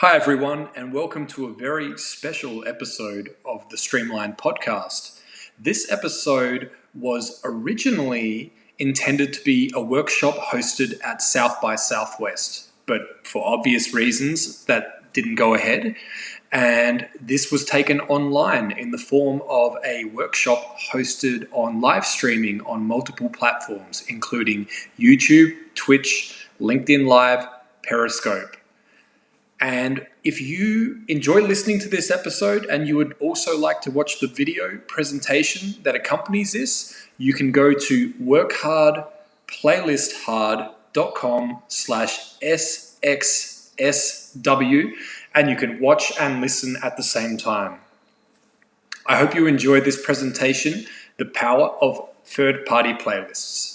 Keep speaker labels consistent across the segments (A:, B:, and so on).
A: Hi, everyone, and welcome to a very special episode of the Streamline podcast. This episode was originally intended to be a workshop hosted at South by Southwest, but for obvious reasons, that didn't go ahead. And this was taken online in the form of a workshop hosted on live streaming on multiple platforms, including YouTube, Twitch, LinkedIn Live, Periscope. And if you enjoy listening to this episode and you would also like to watch the video presentation that accompanies this, you can go to workhardplaylisthard.com/SXSW and you can watch and listen at the same time. I hope you enjoyed this presentation, The Power of Third-Party Playlists.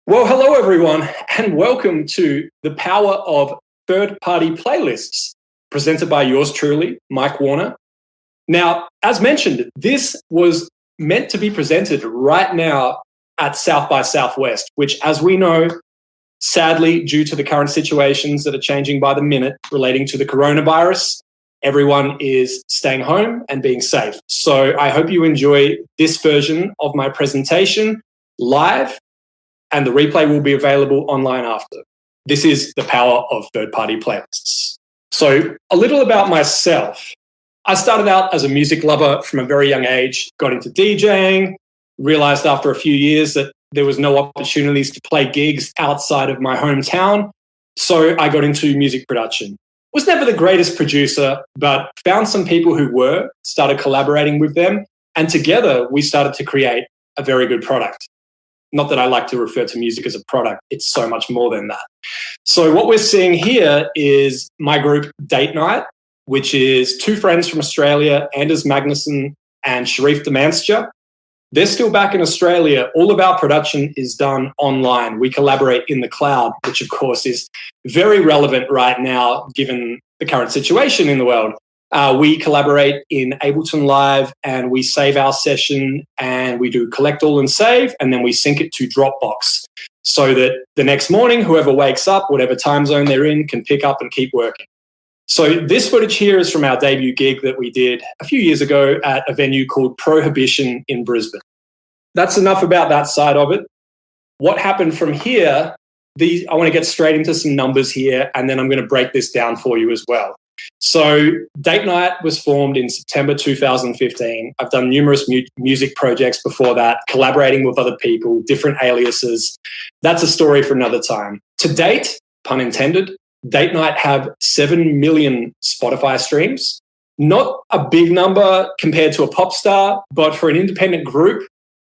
A: Well, hello everyone, and welcome to The Power of Third-Party Playlists, presented by yours truly, Mike Warner. Now, as mentioned, this was meant to be presented right now at South by Southwest, which, as we know, sadly, due to the current situations that are changing by the minute relating to the coronavirus, everyone is staying home and being safe. So I hope you enjoy this version of my presentation live, and the replay will be available online after. This is the power of third-party playlists. So a little about myself. I started out as a music lover from a very young age, got into DJing, realized after a few years that there was no opportunities to play gigs outside of my hometown. So I got into music production. Was never the greatest producer, but found some people who were, started collaborating with them, and together we started to create a very good product. Not that I like to refer to music as a product, it's so much more than that. So what we're seeing here is my group Date Night, which is two friends from Australia, Anders Magnuson and Sharif Demanscher. They're still back in Australia. All of our production is done online. We collaborate in the cloud, which of course is very relevant right now given the current situation in the world. We collaborate in Ableton Live and we save our session and we do collect all and save, and then we sync it to Dropbox so that the next morning, whoever wakes up, whatever time zone they're in, can pick up and keep working. So this footage here is from our debut gig that we did a few years ago at a venue called Prohibition in Brisbane. That's enough about that side of it. What happened from here, I want to get straight into some numbers here, and then I'm going to break this down for you as well. So Date Night was formed in September 2015. I've done numerous music projects before that, collaborating with other people, different aliases. That's a story for another time. To date, pun intended, Date Night have 7 million Spotify streams. Not a big number compared to a pop star, but for an independent group,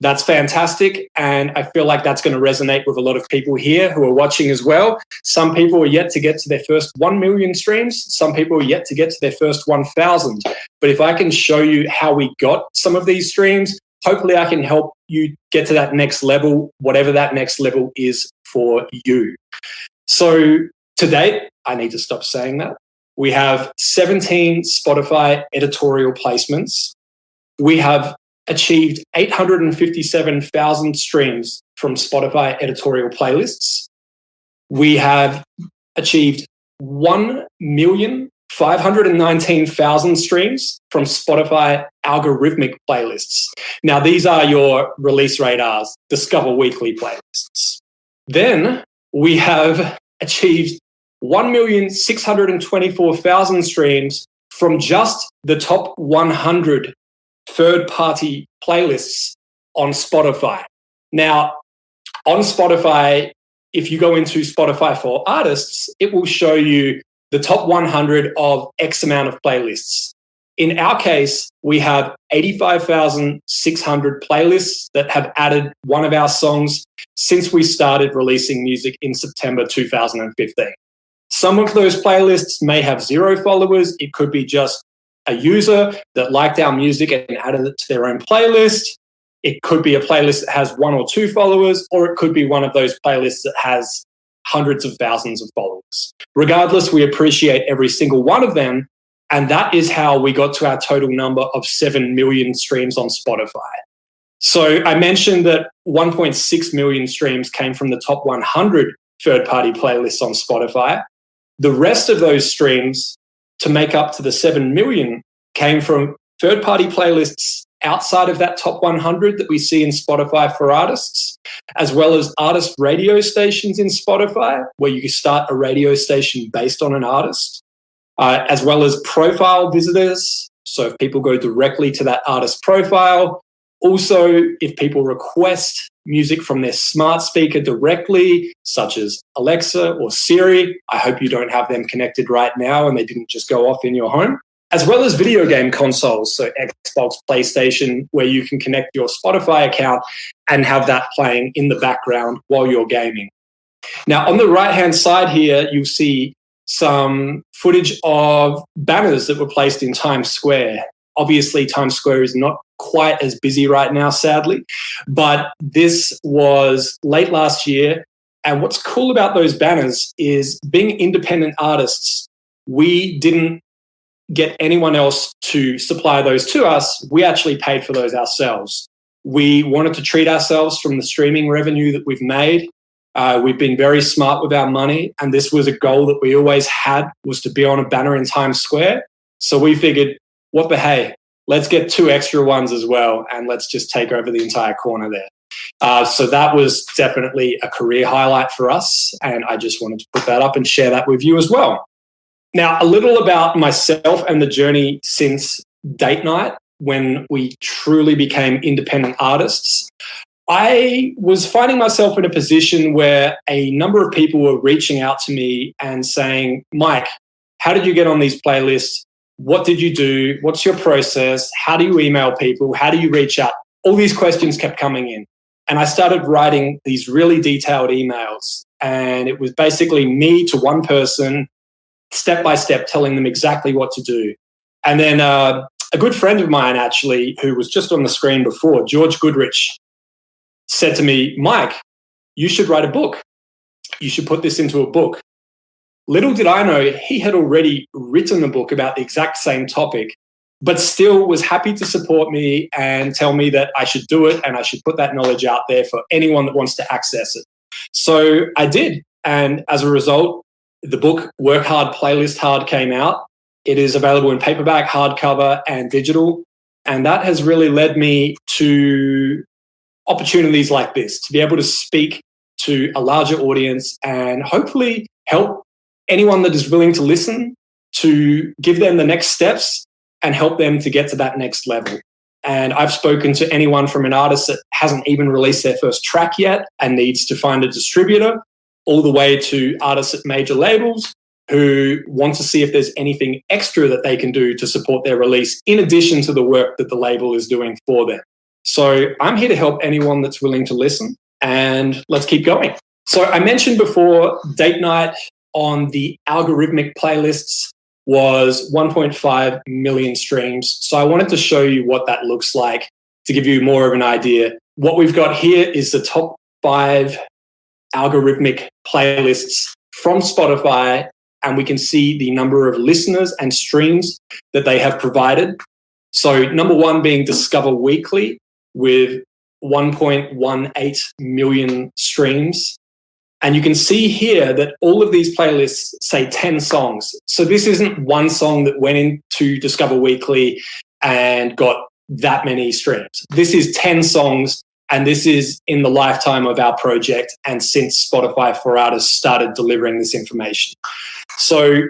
A: that's fantastic, and I feel like that's going to resonate with a lot of people here who are watching as well. Some people are yet to get to their first 1 million streams. Some people are yet to get to their first 1,000. But if I can show you how we got some of these streams, hopefully I can help you get to that next level, whatever that next level is for you. So to date, I need to stop saying that. We have 17 Spotify editorial placements. We have achieved 857,000 streams from Spotify editorial playlists. We have achieved 1,519,000 streams from Spotify algorithmic playlists. Now, these are your release radars, Discover Weekly playlists. Then we have achieved 1,624,000 streams from just the top 100 third-party playlists on Spotify. Now, on Spotify, if you go into Spotify for Artists, it will show you the top 100 of X amount of playlists. In our case, we have 85,600 playlists that have added one of our songs since we started releasing music in September 2015. Some of those playlists may have 0 followers. It could be just a user that liked our music and added it to their own playlist. It could be a playlist that has 1 or 2 followers, or it could be one of those playlists that has hundreds of thousands of followers. Regardless, we appreciate every single one of them, and that is how we got to our total number of 7 million streams on Spotify. So I mentioned that 1.6 million streams came from the top 100 third-party playlists on Spotify. The rest of those streams, to make up to the 7 million, came from third-party playlists outside of that top 100 that we see in Spotify for artists, as well as artist radio stations in Spotify, where you can start a radio station based on an artist, as well as profile visitors. So if people go directly to that artist profile, also if people request music from their smart speaker directly, such as Alexa or Siri, I hope you don't have them connected right now and they didn't just go off in your home, as well as video game consoles, so Xbox, PlayStation, where you can connect your Spotify account and have that playing in the background while you're gaming. Now, on the right-hand side here, you'll see some footage of banners that were placed in Times Square. Obviously, Times Square is not quite as busy right now, sadly, but this was late last year. And what's cool about those banners is, being independent artists, we didn't get anyone else to supply those to us. We actually paid for those ourselves. We wanted to treat ourselves from the streaming revenue that we've made. We've been very smart with our money, and this was a goal that we always had, was to be on a banner in Times Square. So we figured, what the hey, let's get 2 extra ones as well, and let's just take over the entire corner there. So that was definitely a career highlight for us, and I just wanted to put that up and share that with you as well. Now, a little about myself and the journey since Date Night, when we truly became independent artists. I was finding myself in a position where a number of people were reaching out to me and saying, Mike, how did you get on these playlists? What did you do? What's your process? How do you email people? How do you reach out? All these questions kept coming in. And I started writing these really detailed emails. And it was basically me to one person, step by step, telling them exactly what to do. And then a good friend of mine, actually, who was just on the screen before, George Goodrich, said to me, Mike, you should write a book. You should put this into a book. Little did I know, he had already written a book about the exact same topic, but still was happy to support me and tell me that I should do it and I should put that knowledge out there for anyone that wants to access it. So I did. And as a result, the book Work Hard, Playlist Hard came out. It is available in paperback, hardcover, and digital. And that has really led me to opportunities like this, to be able to speak to a larger audience and hopefully help anyone that is willing to listen, to give them the next steps and help them to get to that next level. And I've spoken to anyone from an artist that hasn't even released their first track yet and needs to find a distributor, all the way to artists at major labels who want to see if there's anything extra that they can do to support their release in addition to the work that the label is doing for them. So I'm here to help anyone that's willing to listen, and let's keep going. So I mentioned before, Date Night on the algorithmic playlists was 1.5 million streams. So I wanted to show you what that looks like to give you more of an idea. What we've got here is the top 5 algorithmic playlists from Spotify, and we can see the number of listeners and streams that they have provided. So number 1 being Discover Weekly with 1.18 million streams. And you can see here that all of these playlists say 10 songs. So this isn't one song that went into Discover Weekly and got that many streams. This is 10 songs, and this is in the lifetime of our project and since Spotify for Artists started delivering this information. So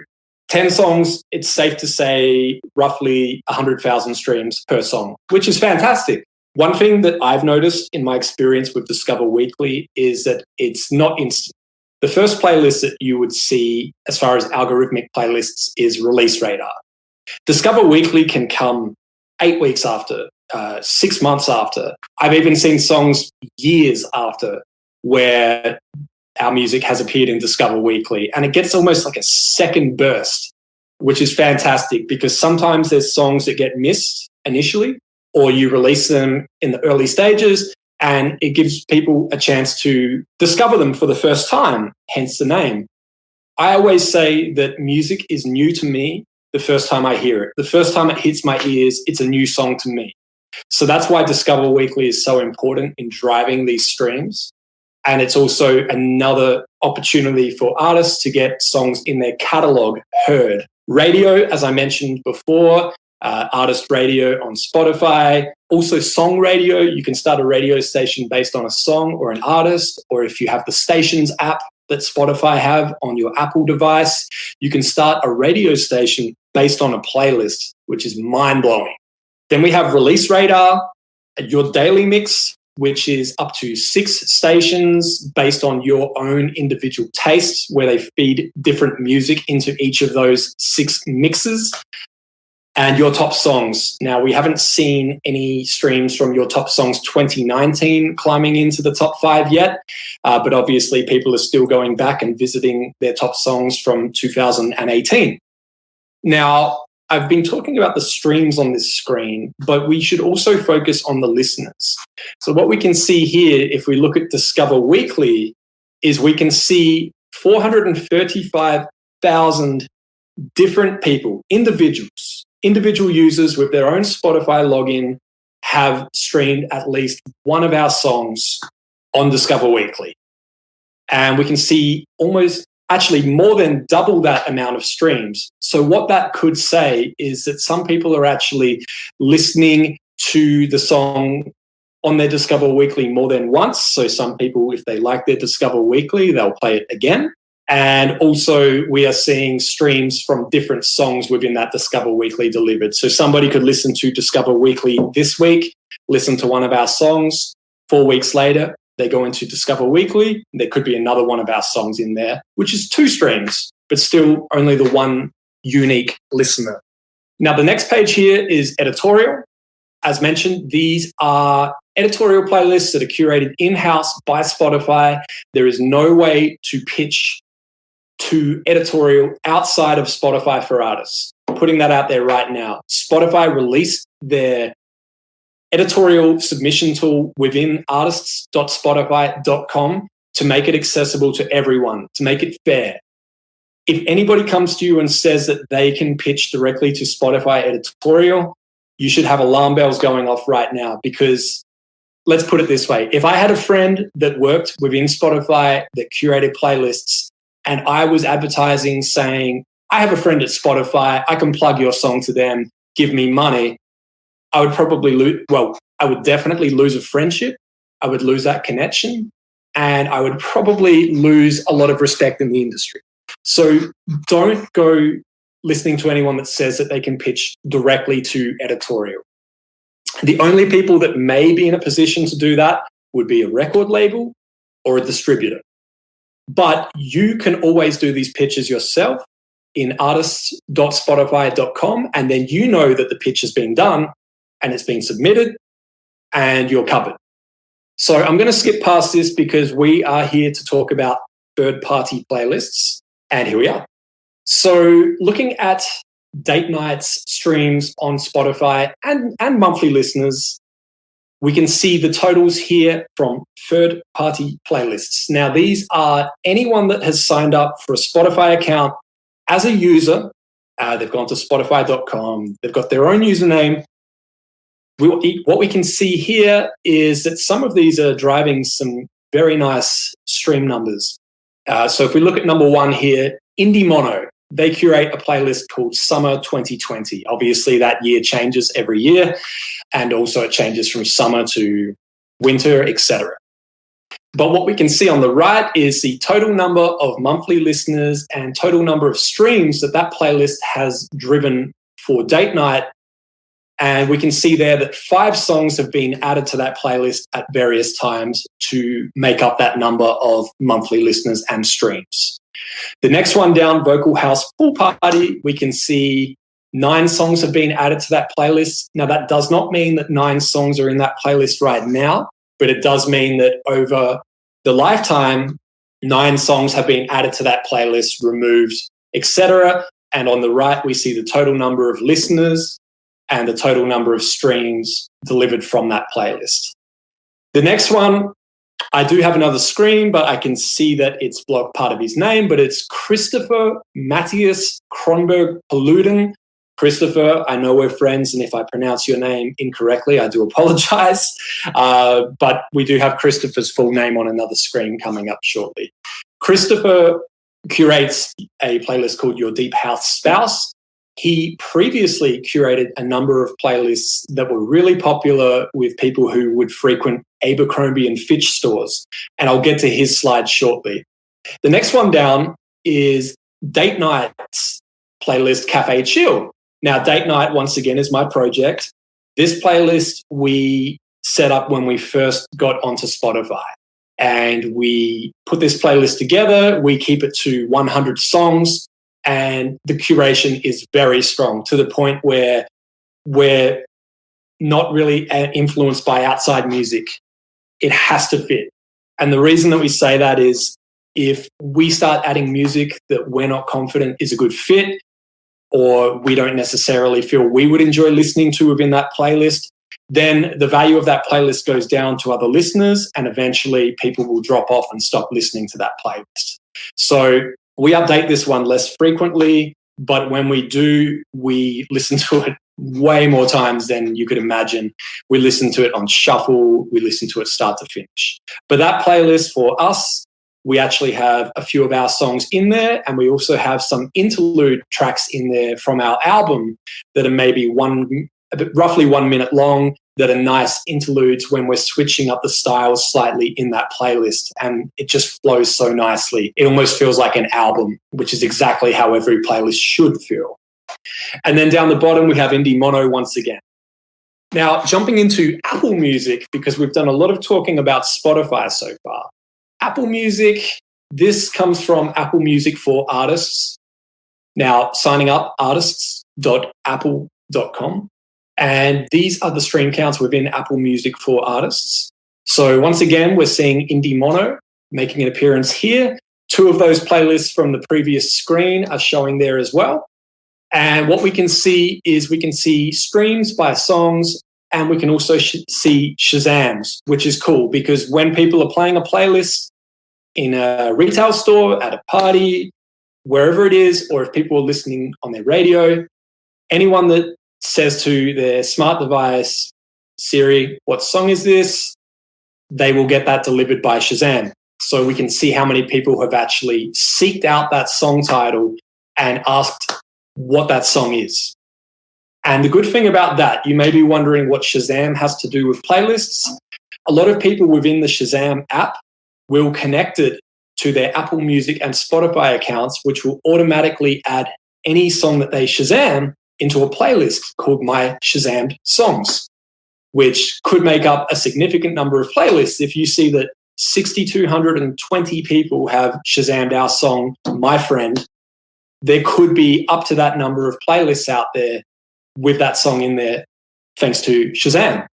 A: 10 songs, it's safe to say roughly 100,000 streams per song, which is fantastic. One thing that I've noticed in my experience with Discover Weekly is that it's not instant. The first playlist that you would see as far as algorithmic playlists is Release Radar. Discover Weekly can come 8 weeks after, 6 months after. I've even seen songs years after where our music has appeared in Discover Weekly, and it gets almost like a second burst, which is fantastic because sometimes there's songs that get missed initially, or you release them in the early stages and it gives people a chance to discover them for the first time, hence the name. I always say that music is new to me the first time I hear it. The first time it hits my ears, it's a new song to me. So that's why Discover Weekly is so important in driving these streams. And it's also another opportunity for artists to get songs in their catalog heard. Radio, as I mentioned before, artist radio on Spotify. Also song radio, you can start a radio station based on a song or an artist, or if you have the Stations app that Spotify have on your Apple device, you can start a radio station based on a playlist, which is mind-blowing. Then we have Release Radar, your daily mix, which is up to 6 stations based on your own individual tastes, where they feed different music into each of those 6 mixes. And your top songs. Now, we haven't seen any streams from your top songs 2019 climbing into the top 5 yet, but obviously people are still going back and visiting their top songs from 2018. Now, I've been talking about the streams on this screen, but we should also focus on the listeners. So what we can see here, if we look at Discover Weekly, is we can see 435,000 different people, individual users with their own Spotify login have streamed at least one of our songs on Discover Weekly. And we can see actually more than double that amount of streams. So what that could say is that some people are actually listening to the song on their Discover Weekly more than once. So some people, if they like their Discover Weekly, they'll play it again. And also we are seeing streams from different songs within that Discover Weekly delivered. So somebody could listen to Discover Weekly this week, listen to one of our songs. 4 weeks later, they go into Discover Weekly. There could be another one of our songs in there, which is 2 streams, but still only the one unique listener. Now, the next page here is editorial. As mentioned, these are editorial playlists that are curated in-house by Spotify. There is no way to pitch to editorial outside of Spotify for artists. Putting that out there right now. Spotify released their editorial submission tool within artists.spotify.com to make it accessible to everyone, to make it fair. If anybody comes to you and says that they can pitch directly to Spotify editorial, you should have alarm bells going off right now, because let's put it this way. If I had a friend that worked within Spotify that curated playlists, and I was advertising saying, I have a friend at Spotify, I can plug your song to them, give me money, I would probably I would definitely lose a friendship. I would lose that connection, and I would probably lose a lot of respect in the industry. So don't go listening to anyone that says that they can pitch directly to editorial. The only people that may be in a position to do that would be a record label or a distributor. But you can always do these pitches yourself in artists.spotify.com, and then you know that the pitch has been done and it's been submitted and you're covered. So I'm going to skip past this because we are here to talk about third-party playlists, and here we are. So looking at date nights, streams on Spotify and monthly listeners, we can see the totals here from third-party playlists. Now, these are anyone that has signed up for a Spotify account as a user. They've gone to spotify.com. They've got their own username. What we can see here is that some of these are driving some very nice stream numbers. So if we look at number 1 here, Indie Mono. They curate a playlist called Summer 2020. Obviously, that year changes every year, and also it changes from summer to winter, etc. But what we can see on the right is the total number of monthly listeners and total number of streams that playlist has driven for date night. And we can see there that 5 songs have been added to that playlist at various times to make up that number of monthly listeners and streams. The next one down, Vocal House Pool Party, we can see 9 songs have been added to that playlist. Now, that does not mean that 9 songs are in that playlist right now, but it does mean that over the lifetime, 9 songs have been added to that playlist, removed, etc. And on the right, we see the total number of listeners and the total number of streams delivered from that playlist. The next one, I do have another screen, but I can see that it's blocked part of his name, but it's Christopher Matthias Kronberg Paluden. Christopher, I know we're friends, and if I pronounce your name incorrectly, I do apologize. But we do have Christopher's full name on another screen coming up shortly. Christopher curates a playlist called Your Deep House Spouse. He previously curated a number of playlists that were really popular with people who would frequent Abercrombie and Fitch stores. And I'll get to his slide shortly. The next one down is Date Night's playlist, Cafe Chill. Now, Date Night, once again, is my project. This playlist we set up when we first got onto Spotify. And we put this playlist together. We keep it to 100 songs. And the curation is very strong, to the point where we're not really influenced by outside music. It has to fit. And the reason that we say that is if we start adding music that we're not confident is a good fit, or we don't necessarily feel we would enjoy listening to within that playlist, then the value of that playlist goes down to other listeners, and eventually people will drop off and stop listening to that playlist. So we update this one less frequently, but when we do, we listen to it way more times than you could imagine. We listen to it on shuffle. We listen to it start to finish. But that playlist for us, we actually have a few of our songs in there, and we also have some interlude tracks in there from our album that are maybe roughly 1 minute long, that are nice interludes when we're switching up the styles slightly in that playlist. And it just flows so nicely. It almost feels like an album, which is exactly how every playlist should feel. And then down the bottom, we have Indie Mono once again. Now, jumping into Apple Music, because we've done a lot of talking about Spotify so far. Apple Music, this comes from Apple Music for Artists. Now, signing up, artists.apple.com. And these are the stream counts within Apple Music for Artists. So once again, we're seeing Indie Mono making an appearance here. 2 of those playlists from the previous screen are showing there as well. And what we can see is we can see streams by songs, and we can also see Shazams, which is cool because when people are playing a playlist in a retail store, at a party, wherever it is, or if people are listening on their radio, anyone that says to their smart device, Siri, what song is this? They will get that delivered by Shazam. So we can see how many people have actually seeked out that song title and asked what that song is. And the good thing about that, you may be wondering what Shazam has to do with playlists. A lot of people within the Shazam app will connect it to their Apple Music and Spotify accounts, which will automatically add any song that they Shazam into a playlist called My Shazammed Songs, which could make up a significant number of playlists. If you see that 6,220 people have Shazammed our song, My Friend, there could be up to that number of playlists out there with that song in there, thanks to Shazam.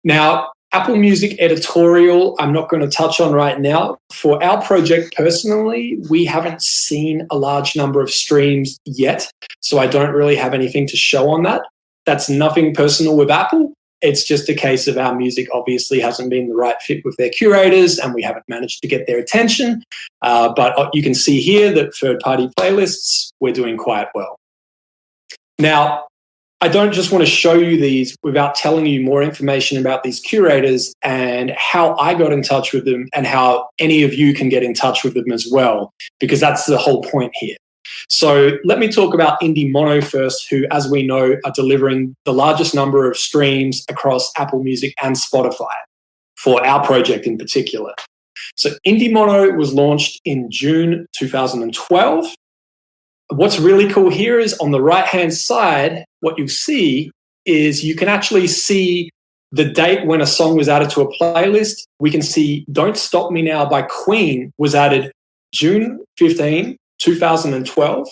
A: Now, Apple Music editorial, I'm not going to touch on right now. For our project personally, we haven't seen a large number of streams yet, so I don't really have anything to show on that. That's nothing personal with Apple. It's just a case of our music obviously hasn't been the right fit with their curators and we haven't managed to get their attention. But you can see here that third-party playlists, we're doing quite well. Now, I don't just want to show you these without telling you more information about these curators and how I got in touch with them and how any of you can get in touch with them as well, because that's the whole point here. So let me talk about Indie Mono first, who, as we know, are delivering the largest number of streams across Apple Music and Spotify for our project in particular. So Indie Mono was launched in June 2012. What's really cool here is on the right-hand side, what you see is you can actually see the date when a song was added to a playlist. We can see Don't Stop Me Now by Queen was added June 15, 2012.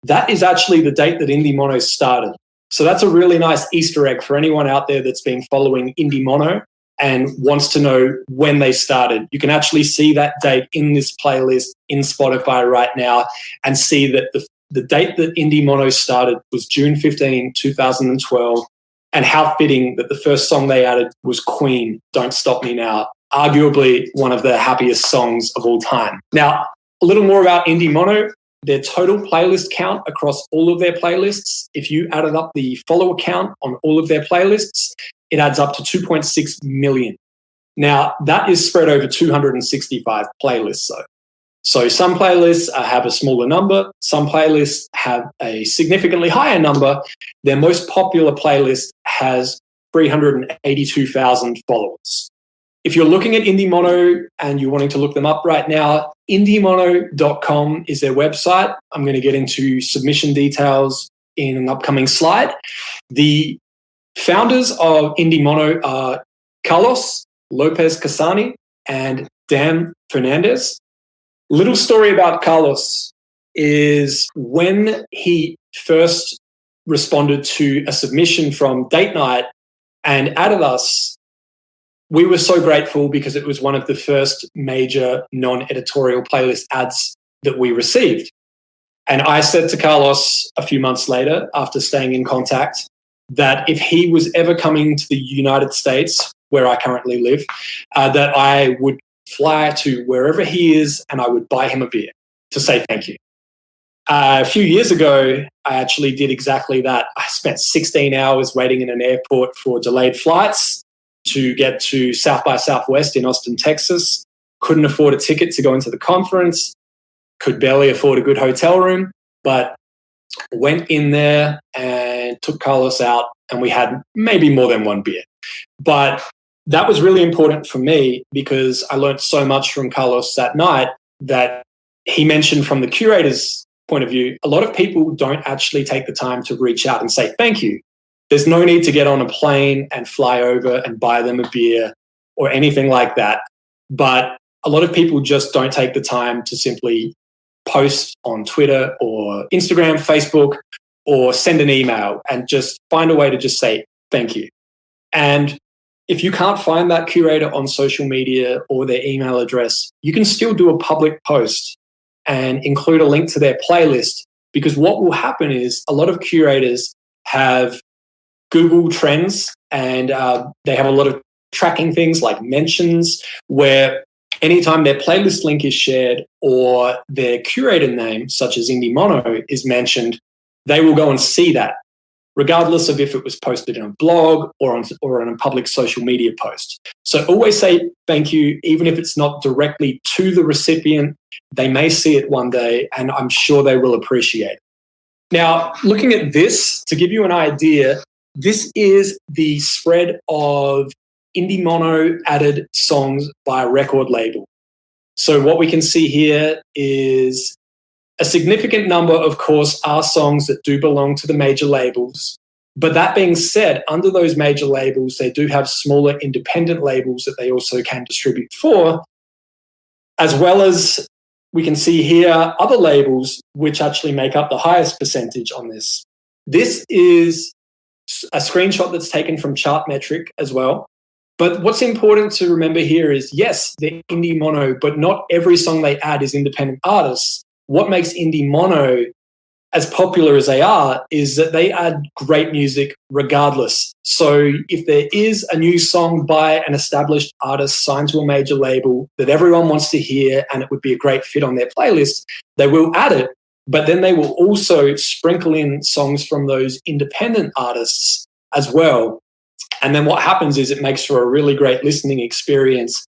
A: That is actually the date that Indie Mono started. So that's a really nice Easter egg for anyone out there that's been following Indie Mono and wants to know when they started. You can actually see that date in this playlist in Spotify right now and see that the date that Indie Mono started was June 15, 2012, and how fitting that the first song they added was Queen, Don't Stop Me Now, arguably one of the happiest songs of all time. Now, a little more about Indie Mono. Their total playlist count across all of their playlists, if you added up the follower count on all of their playlists, it adds up to 2.6 million. Now, that is spread over 265 playlists, though. So some playlists have a smaller number, some playlists have a significantly higher number. Their most popular playlist has 382,000 followers. If you're looking at Indie Mono and you're wanting to look them up right now, indiemono.com is their website. I'm going to get into submission details in an upcoming slide. The founders of Indie Mono are Carlos Lopez Casani and Dan Fernandez. Little story about Carlos is when he first responded to a submission from Date Night and added us, we were so grateful because it was one of the first major non-editorial playlist ads that we received. And I said to Carlos a few months later, after staying in contact, that if he was ever coming to the United States, where I currently live, that I would fly to wherever he is and I would buy him a beer to say thank you. A few years ago, I actually did exactly that. I spent 16 hours waiting in an airport for delayed flights to get to South by Southwest in Austin, Texas. Couldn't afford a ticket to go into the conference, could barely afford a good hotel room, but went in there and took Carlos out, and we had maybe more than one beer. But that was really important for me because I learned so much from Carlos that night that he mentioned from the curator's point of view, a lot of people don't actually take the time to reach out and say thank you. There's no need to get on a plane and fly over and buy them a beer or anything like that. But a lot of people just don't take the time to simply post on Twitter or Instagram, Facebook, or send an email and just find a way to just say thank you. And if you can't find that curator on social media or their email address, you can still do a public post and include a link to their playlist, because what will happen is a lot of curators have Google Trends and they have a lot of tracking things like mentions where anytime their playlist link is shared or their curator name, such as Indie Mono, is mentioned, they will go and see that, regardless of if it was posted in a blog or on a public social media post. So always say thank you, even if it's not directly to the recipient. They may see it one day, and I'm sure they will appreciate it. Now, looking at this, to give you an idea, this is the spread of Indie Mono added songs by a record label. So what we can see here is a significant number, of course, are songs that do belong to the major labels. But that being said, under those major labels, they do have smaller independent labels that they also can distribute for, as well as we can see here other labels which actually make up the highest percentage on this. This is a screenshot that's taken from Chartmetric as well. But what's important to remember here is, yes, they're Indie Mono, but not every song they add is independent artists. What makes Indie Mono as popular as they are is that they add great music regardless. So if there is a new song by an established artist signed to a major label that everyone wants to hear and it would be a great fit on their playlist, they will add it. But then they will also sprinkle in songs from those independent artists as well. And then what happens is it makes for a really great listening experience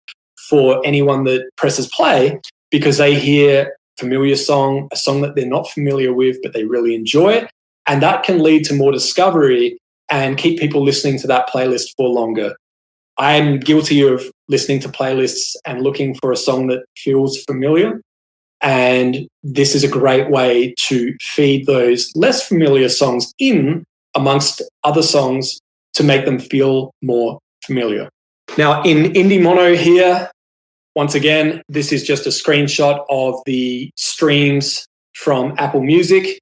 A: for anyone that presses play, because they hear familiar song, a song that they're not familiar with, but they really enjoy. And that can lead to more discovery and keep people listening to that playlist for longer. I'm guilty of listening to playlists and looking for a song that feels familiar. And this is a great way to feed those less familiar songs in amongst other songs to make them feel more familiar. Now, in Indie Mono here, once again, this is just a screenshot of the streams from Apple Music.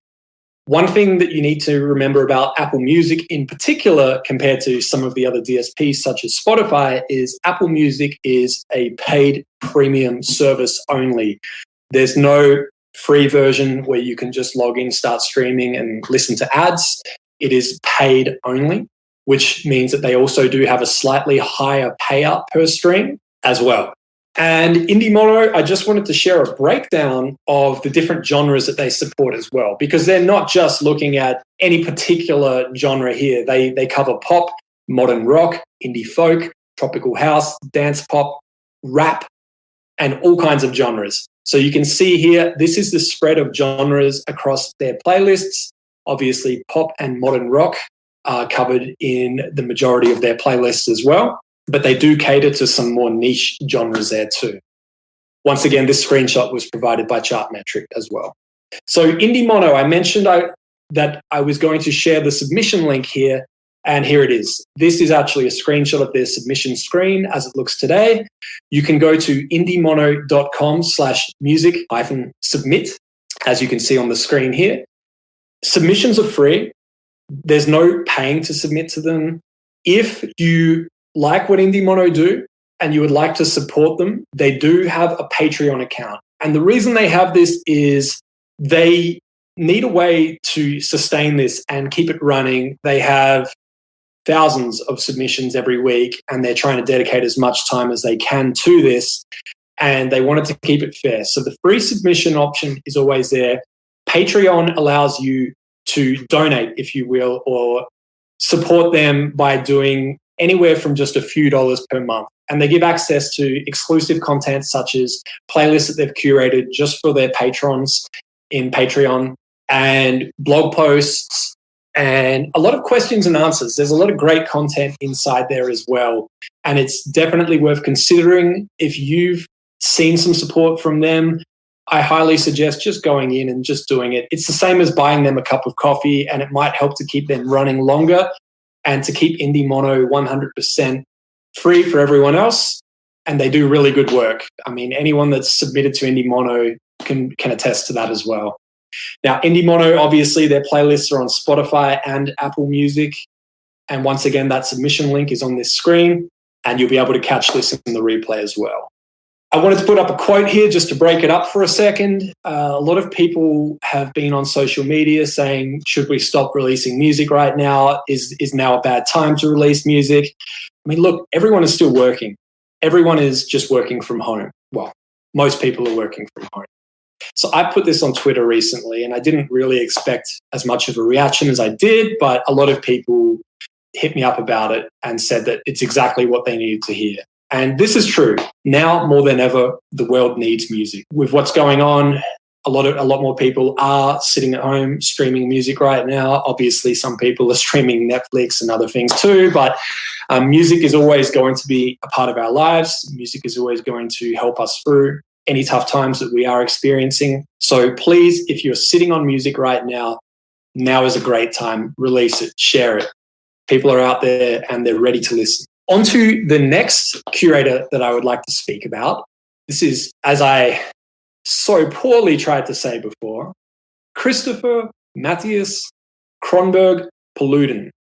A: One thing that you need to remember about Apple Music in particular, compared to some of the other DSPs such as Spotify, is Apple Music is a paid premium service only. There's no free version where you can just log in, start streaming and listen to ads. It is paid only, which means that they also do have a slightly higher payout per stream as well. And Indie Mono, I just wanted to share a breakdown of the different genres that they support as well, because they're not just looking at any particular genre here. They cover pop, modern rock, indie folk, tropical house, dance pop, rap, and all kinds of genres. So you can see here, this is the spread of genres across their playlists. Obviously, pop and modern rock are covered in the majority of their playlists as well, but they do cater to some more niche genres there too. Once again, this screenshot was provided by Chartmetric as well. So Indie Mono, I mentioned that I was going to share the submission link here, and here it is. This is actually a screenshot of their submission screen as it looks today. You can go to indiemono.com/music-submit, as you can see on the screen here. Submissions are free. There's no paying to submit to them. If you like what Indie Mono do and you would like to support them, they do have a Patreon account. And the reason they have this is they need a way to sustain this and keep it running. They have thousands of submissions every week, and they're trying to dedicate as much time as they can to this, and they wanted to keep it fair. So the free submission option is always there. Patreon allows you to donate, if you will, or support them by doing anywhere from just a few dollars per month. And they give access to exclusive content such as playlists that they've curated just for their patrons in Patreon, and blog posts, and a lot of questions and answers. There's a lot of great content inside there as well. And it's definitely worth considering. If you've seen some support from them, I highly suggest just going in and just doing it. It's the same as buying them a cup of coffee, and it might help to keep them running longer and to keep Indie Mono 100% free for everyone else. And they do really good work. I mean, anyone that's submitted to Indie Mono can attest to that as well. Now, Indie Mono, obviously, their playlists are on Spotify and Apple Music. And once again, that submission link is on this screen, and you'll be able to catch this in the replay as well. I wanted to put up a quote here just to break it up for a second. A lot of people have been on social media saying, should we stop releasing music right now? Is now a bad time to release music? I mean, look, everyone is still working. Everyone is just working from home. Well, most people are working from home. So I put this on Twitter recently, and I didn't really expect as much of a reaction as I did, but a lot of people hit me up about it and said that it's exactly what they needed to hear. And this is true. Now more than ever, the world needs music. With what's going on, a lot more people are sitting at home streaming music right now. Obviously, some people are streaming Netflix and other things too, but music is always going to be a part of our lives. Music is always going to help us through any tough times that we are experiencing. So please, if you're sitting on music right now, now is a great time. Release it, share it. People are out there and they're ready to listen. On to the next curator that I would like to speak about. This is, as I so poorly tried to say before, Christopher Matthias Kronberg Poluden.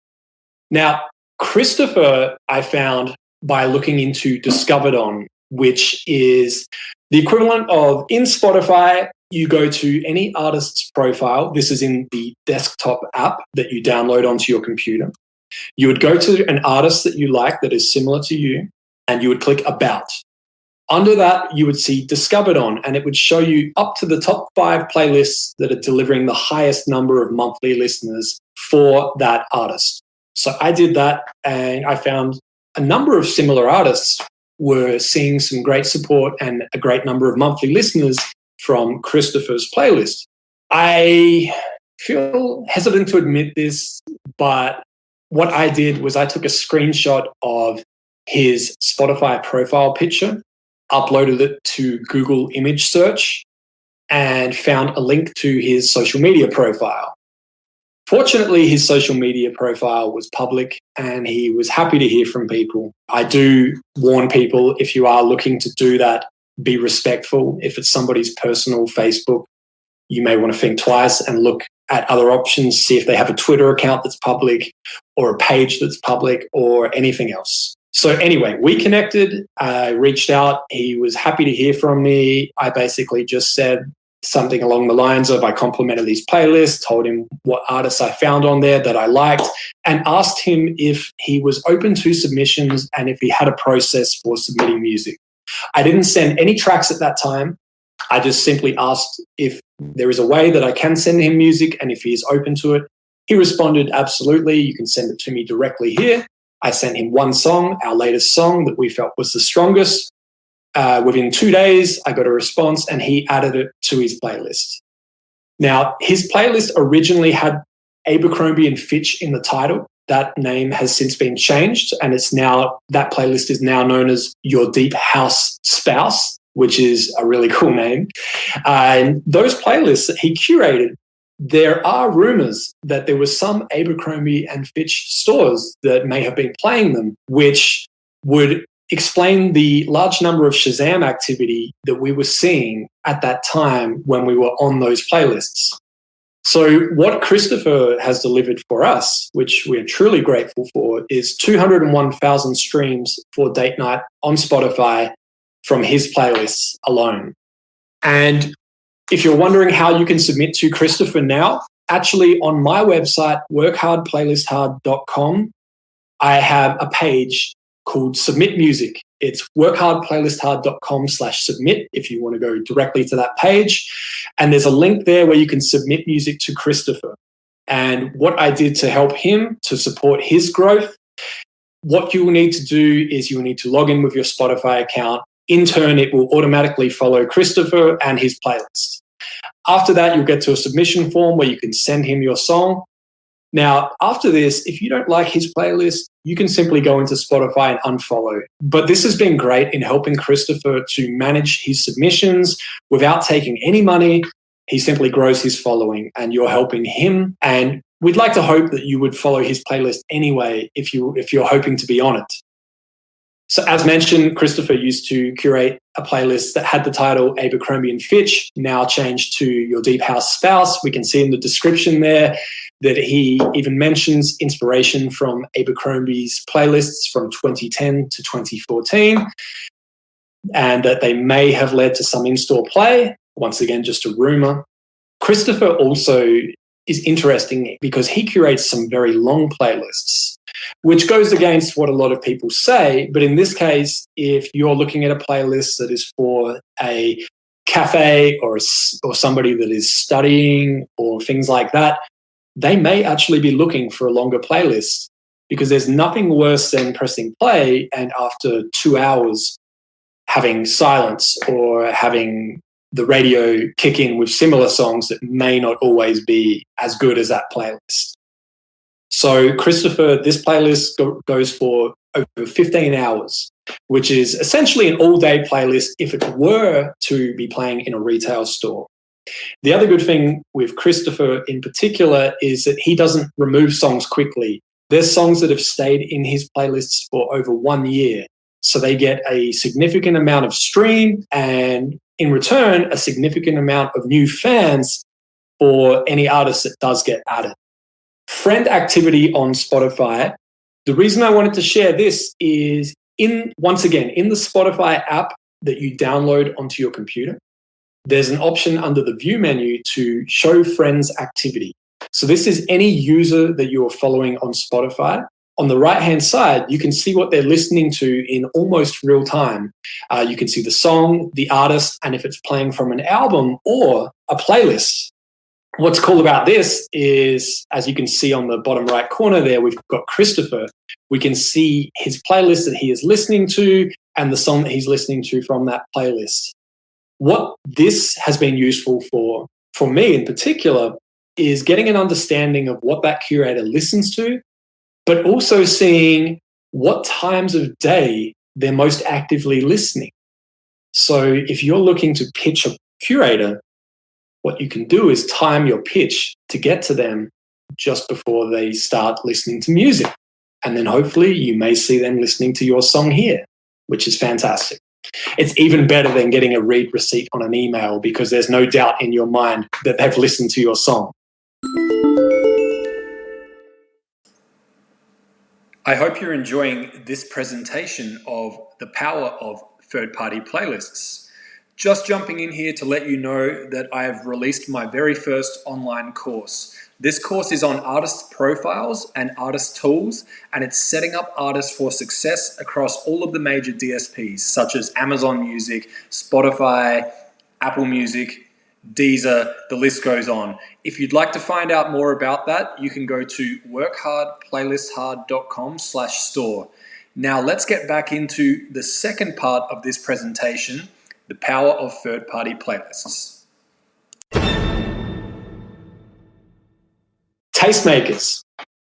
A: Now, Christopher, I found by looking into Discovered On, which is the equivalent of in Spotify, you go to any artist's profile. This is in the desktop app that you download onto your computer. You would go to an artist that you like that is similar to you, and you would click About. Under that, you would see Discovered On, and it would show you up to the top 5 playlists that are delivering the highest number of monthly listeners for that artist. So I did that, and I found a number of similar artists were seeing some great support and a great number of monthly listeners from Christopher's playlist. I feel hesitant to admit this, but what I did was I took a screenshot of his Spotify profile picture, uploaded it to Google image search, and found a link to his social media profile. Fortunately, his social media profile was public and he was happy to hear from people. I do warn people, if you are looking to do that, be respectful. If it's somebody's personal Facebook, you may want to think twice and look at other options, see if they have a Twitter account that's public or a page that's public or anything else. So anyway, we connected. I reached out. He was happy to hear from me. I basically just said something along the lines of I complimented his playlist, told him what artists I found on there that I liked, and asked him if he was open to submissions and if he had a process for submitting music. I didn't send any tracks at that time. I just simply asked if there is a way that I can send him music and if he is open to it. He responded, absolutely, you can send it to me directly here. I sent him one song, our latest song that we felt was the strongest. Within 2 days, I got a response and he added it to his playlist. Now, his playlist originally had Abercrombie and Fitch in the title. That name has since been changed, and that playlist is now known as Your Deep House Spouse, which is a really cool name. And those playlists that he curated, there are rumors that there was some Abercrombie and Fitch stores that may have been playing them, which would explain the large number of Shazam activity that we were seeing at that time when we were on those playlists. So what Christopher has delivered for us, which we're truly grateful for, is 201,000 streams for Date Night on Spotify from his playlists alone. And if you're wondering how you can submit to Christopher now, actually on my website, workhardplaylisthard.com, I have a page called Submit Music. It's workhardplaylisthard.com/submit if you want to go directly to that page. And there's a link there where you can submit music to Christopher. And what I did to help him to support his growth, what you will need to do is you will need to log in with your Spotify account. In turn, it will automatically follow Christopher and his playlist. After that, you'll get to a submission form where you can send him your song. Now, after this, if you don't like his playlist, you can simply go into Spotify and unfollow. But this has been great in helping Christopher to manage his submissions without taking any money. He simply grows his following and you're helping him. And we'd like to hope that you would follow his playlist anyway if you're hoping to be on it. So as mentioned, Christopher used to curate a playlist that had the title Abercrombie and Fitch, now changed to Your Deep House Spouse. We can see in the description there that he even mentions inspiration from Abercrombie's playlists from 2010 to 2014, and that they may have led to some in-store play. Once again, just a rumor. Christopher also is interesting because he curates some very long playlists, which goes against what a lot of people say. But in this case, if you're looking at a playlist that is for a cafe or somebody that is studying or things like that, they may actually be looking for a longer playlist, because there's nothing worse than pressing play and after 2 hours having silence or having the radio kick in with similar songs that may not always be as good as that playlist. So Christopher, this playlist goes for over 15 hours, which is essentially an all-day playlist if it were to be playing in a retail store. The other good thing with Christopher in particular is that he doesn't remove songs quickly. There's songs that have stayed in his playlists for over 1 year. So they get a significant amount of stream and in return, a significant amount of new fans for any artist that does get added. Friend activity on Spotify. The reason I wanted to share this is once again, in the Spotify app that you download onto your computer, there's an option under the view menu to show friends activity. So this is any user that you're following on Spotify. On the right-hand side, you can see what they're listening to in almost real time. You can see the song, the artist, and if it's playing from an album or a playlist. What's cool about this is, as you can see on the bottom right corner there, we've got Christopher. We can see his playlist that he is listening to and the song that he's listening to from that playlist. What this has been useful for me in particular, is getting an understanding of what that curator listens to, but also seeing what times of day they're most actively listening. So if you're looking to pitch a curator, what you can do is time your pitch to get to them just before they start listening to music. And then hopefully you may see them listening to your song here, which is fantastic. It's even better than getting a read receipt on an email, because there's no doubt in your mind that they've listened to your song. I hope you're enjoying this presentation of the power of third-party playlists. Just jumping in here to let you know that I have released my very first online course. This course is on artist profiles and artist tools, and it's setting up artists for success across all of the major DSPs, such as Amazon Music, Spotify, Apple Music, Deezer, the list goes on. If you'd like to find out more about that, you can go to workhardplaylisthard.com/store. Now let's get back into the second part of this presentation, the power of third-party playlists. Tastemakers.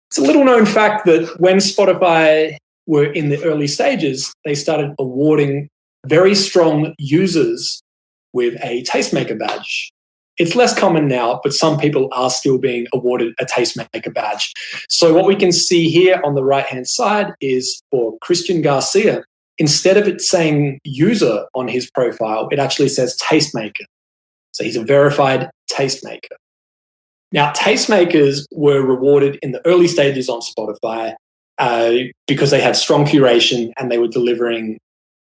A: It's a little known fact that when Spotify were in the early stages, they started awarding very strong users with a tastemaker badge. It's less common now, but some people are still being awarded a tastemaker badge. So what we can see here on the right-hand side is for Christian Garcia, instead of it saying user on his profile, it actually says tastemaker. So he's a verified tastemaker. Now, tastemakers were rewarded in the early stages on Spotify because they had strong curation and they were delivering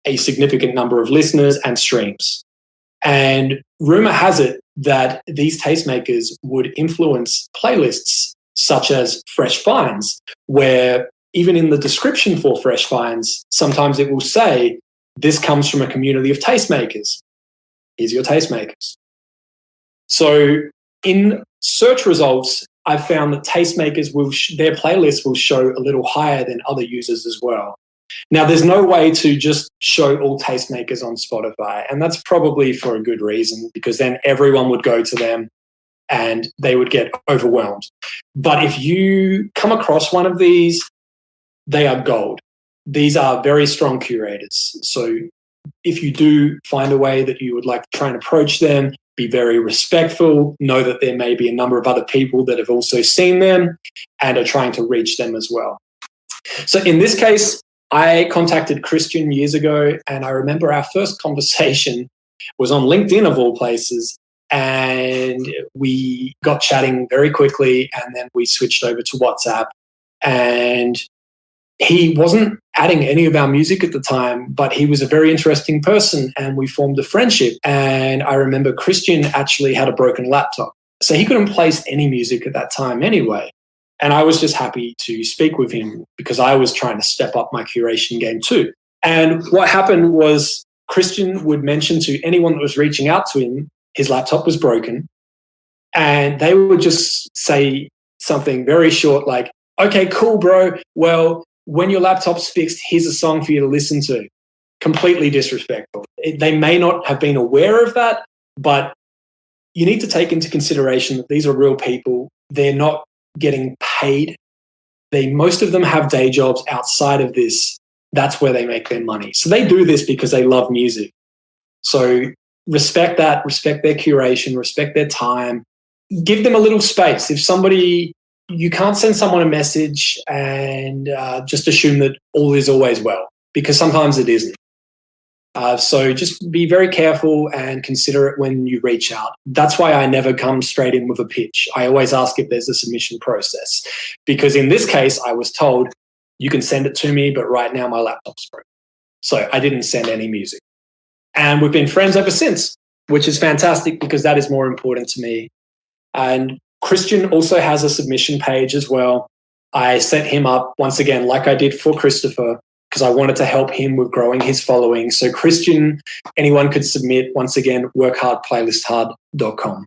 A: a significant number of listeners and streams. And rumor has it that these tastemakers would influence playlists such as Fresh Finds, where even in the description for Fresh Finds, sometimes it will say, this comes from a community of tastemakers. Here's your tastemakers. So in search results, I've found that tastemakers their playlists will show a little higher than other users as well. Now, there's no way to just show all tastemakers on Spotify, and that's probably for a good reason, because then everyone would go to them and they would get overwhelmed. But if you come across one of these, they are gold. These are very strong curators. So if you do find a way that you would like to try and approach them, be very respectful, know that there may be a number of other people that have also seen them and are trying to reach them as well. So in this case, I contacted Christian years ago, and I remember our first conversation was on LinkedIn of all places, and we got chatting very quickly, and then we switched over to WhatsApp, and he wasn't adding any of our music at the time, but he was a very interesting person, and we formed a friendship. And I remember Christian actually had a broken laptop, so he couldn't place any music at that time anyway. And I was just happy to speak with him because I was trying to step up my curation game too. And what happened was Christian would mention to anyone that was reaching out to him, his laptop was broken. And they would just say something very short like, okay, cool, bro. Well, when your laptop's fixed, here's a song for you to listen to. Completely disrespectful. They may not have been aware of that, but you need to take into consideration that these are real people. They're not getting paid. Most of them have day jobs outside of this. That's where they make their money. So they do this because they love music. So respect that, respect their curation, respect their time. Give them a little space. If somebody, you can't send someone a message and just assume that all is always well, because sometimes it isn't. So just be very careful and considerate when you reach out. That's why I never come straight in with a pitch. I always ask if there's a submission process, because in this case, I was told you can send it to me, but right now my laptop's broken. So I didn't send any music. And we've been friends ever since, which is fantastic because that is more important to me. And Christian also has a submission page as well. I set him up once again, like I did for Christopher, because I wanted to help him with growing his following. So Christian, anyone could submit, once again, workhardplaylisthard.com.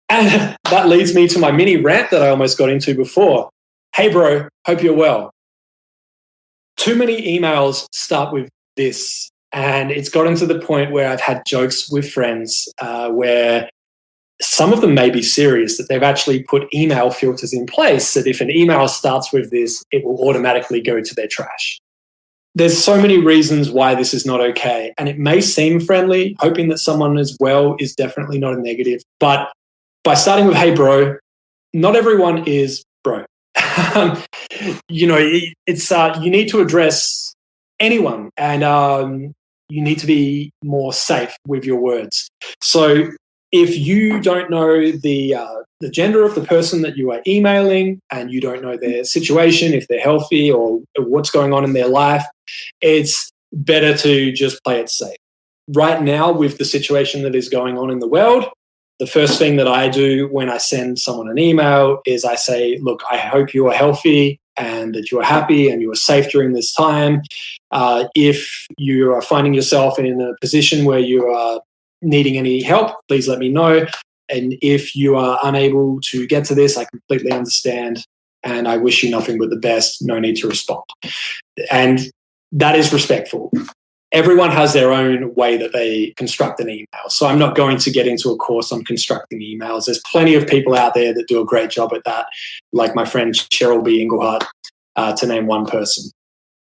A: And that leads me to my mini rant that I almost got into before. Hey, bro, hope you're well. Too many emails start with this, and it's gotten to the point where I've had jokes with friends where some of them may be serious, that they've actually put email filters in place that if an email starts with this, it will automatically go to their trash. There's so many reasons why this is not okay, and it may seem friendly. Hoping that someone is well is definitely not a negative, but by starting with, hey, bro, not everyone is bro. It's you need to address anyone, and you need to be more safe with your words. So if you don't know the gender of the person that you are emailing, and you don't know their situation, if they're healthy or what's going on in their life, it's better to just play it safe. Right now, with the situation that is going on in the world, the first thing that I do when I send someone an email is I say, look, I hope you are healthy and that you are happy and you are safe during this time. If you are finding yourself in a position where you are needing any help, please let me know. And if you are unable to get to this, I completely understand, and I wish you nothing but the best. No need to respond. And that is respectful. Everyone has their own way that they construct an email. So I'm not going to get into a course on constructing emails. There's plenty of people out there that do a great job at that, like my friend Cheryl B. Engelhardt, to name one person.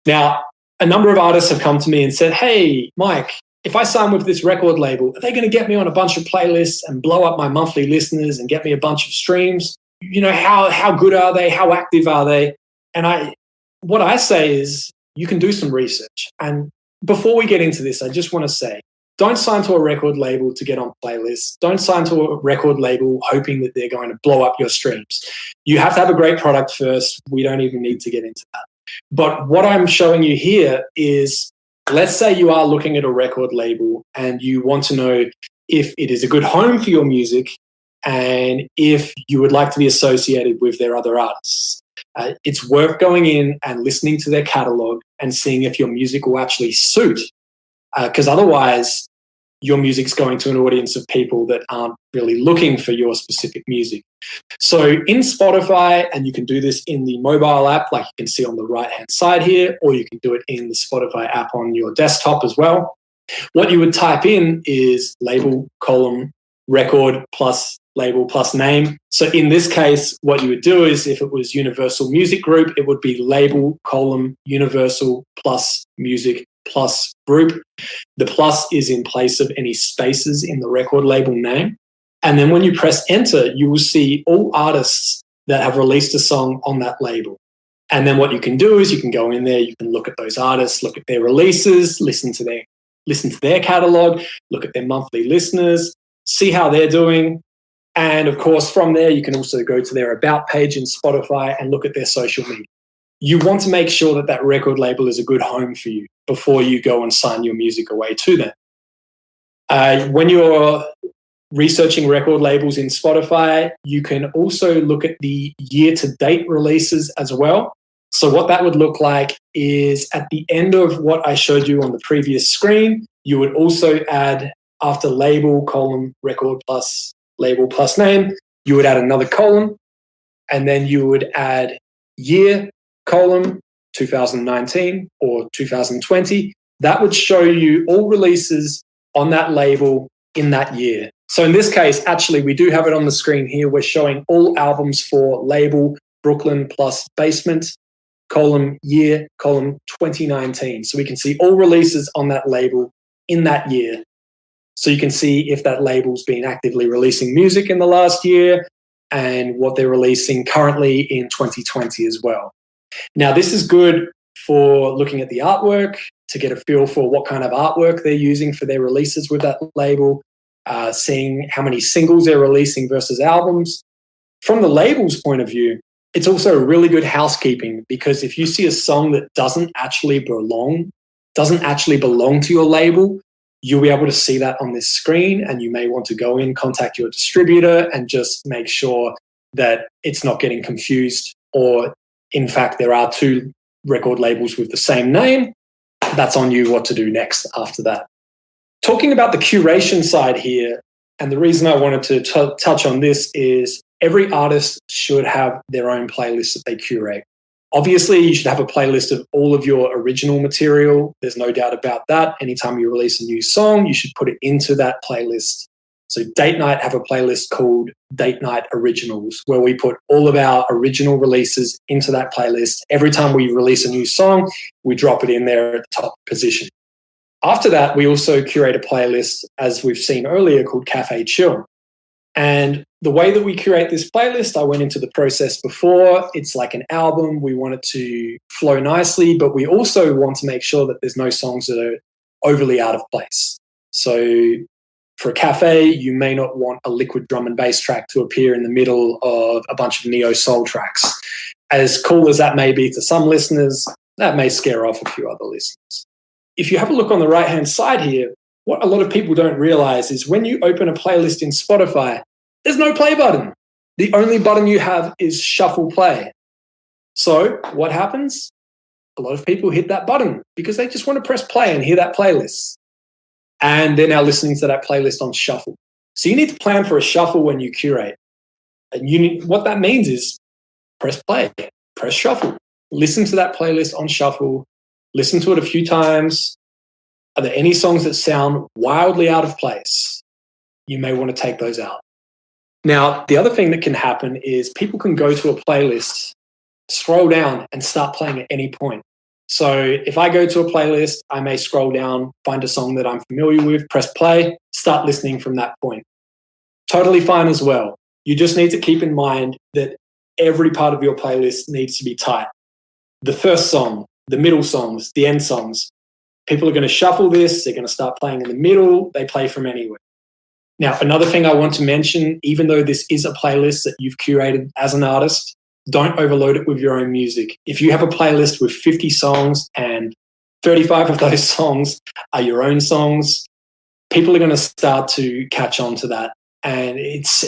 A: Now, a number of artists have come to me and said, hey, Mike, if I sign with this record label, are they going to get me on a bunch of playlists and blow up my monthly listeners and get me a bunch of streams? You know, how good are they? How active are they? And what I say is you can do some research. And before we get into this, I just want to say, don't sign to a record label to get on playlists. Don't sign to a record label hoping that they're going to blow up your streams. You have to have a great product first. We don't even need to get into that. But what I'm showing you here is, let's say you are looking at a record label and you want to know if it is a good home for your music and if you would like to be associated with their other artists. It's worth going in and listening to their catalog and seeing if your music will actually suit, because otherwise your music's going to an audience of people that aren't really looking for your specific music. So in Spotify, and you can do this in the mobile app, like you can see on the right-hand side here, or you can do it in the Spotify app on your desktop as well. What you would type in is label, column, record plus label plus name. So in this case, what you would do is, if it was Universal Music Group, it would be label, column, Universal plus music plus group. The plus is in place of any spaces in the record label name. And then when you press enter, you will see all artists that have released a song on that label. And then what you can do is you can go in there, you can look at those artists, look at their releases, listen to their catalog, look at their monthly listeners, see how they're doing. And of course, from there, you can also go to their about page in Spotify and look at their social media. You want to make sure that that record label is a good home for you before you go and sign your music away to them. When you're researching record labels in Spotify, you can also look at the year-to-date releases as well. So what that would look like is, at the end of what I showed you on the previous screen, you would also add, after label, column, record plus label plus name, you would add another column, and then you would add year, column, 2019 or 2020. That would show you all releases on that label in that year. So in this case, actually, we do have it on the screen here. We're showing all albums for label Brooklyn plus Basement, column year, column 2019. So we can see all releases on that label in that year. So you can see if that label's been actively releasing music in the last year and what they're releasing currently in 2020 as well. Now, this is good for looking at the artwork to get a feel for what kind of artwork they're using for their releases with that label, seeing how many singles they're releasing versus albums. From the label's point of view, it's also really good housekeeping, because if you see a song that doesn't actually belong to your label, you'll be able to see that on this screen, and you may want to go in, contact your distributor, and just make sure that it's not getting confused, or in fact, there are two record labels with the same name. That's on you what to do next after that. Talking about the curation side here, and the reason I wanted to touch on this is every artist should have their own playlist that they curate. Obviously, you should have a playlist of all of your original material. There's no doubt about that. Anytime you release a new song, you should put it into that playlist. So Date Night have a playlist called Date Night Originals, where we put all of our original releases into that playlist. Every time we release a new song, we drop it in there at the top position. After that, we also curate a playlist, as we've seen earlier, called Cafe Chill. And the way that we curate this playlist, I went into the process before. It's like an album. We want it to flow nicely, but we also want to make sure that there's no songs that are overly out of place. So for a cafe, you may not want a liquid drum and bass track to appear in the middle of a bunch of neo soul tracks. As cool as that may be to some listeners, that may scare off a few other listeners. If you have a look on the right-hand side here, what a lot of people don't realize is when you open a playlist in Spotify, there's no play button. The only button you have is shuffle play. So what happens? A lot of people hit that button because they just want to press play and hear that playlist. And they're now listening to that playlist on shuffle. So you need to plan for a shuffle when you curate. And what that means is press play, press shuffle, listen to that playlist on shuffle, listen to it a few times. Are there any songs that sound wildly out of place? You may want to take those out. Now, the other thing that can happen is people can go to a playlist, scroll down, and start playing at any point. So if I go to a playlist, I may scroll down, find a song that I'm familiar with, press play, start listening from that point. Totally fine as well. You just need to keep in mind that every part of your playlist needs to be tight. The first song, the middle songs, the end songs. People are going to shuffle this. They're going to start playing in the middle. They play from anywhere. Now, another thing I want to mention, even though this is a playlist that you've curated as an artist, don't overload it with your own music. If you have a playlist with 50 songs and 35 of those songs are your own songs, people are going to start to catch on to that. And it's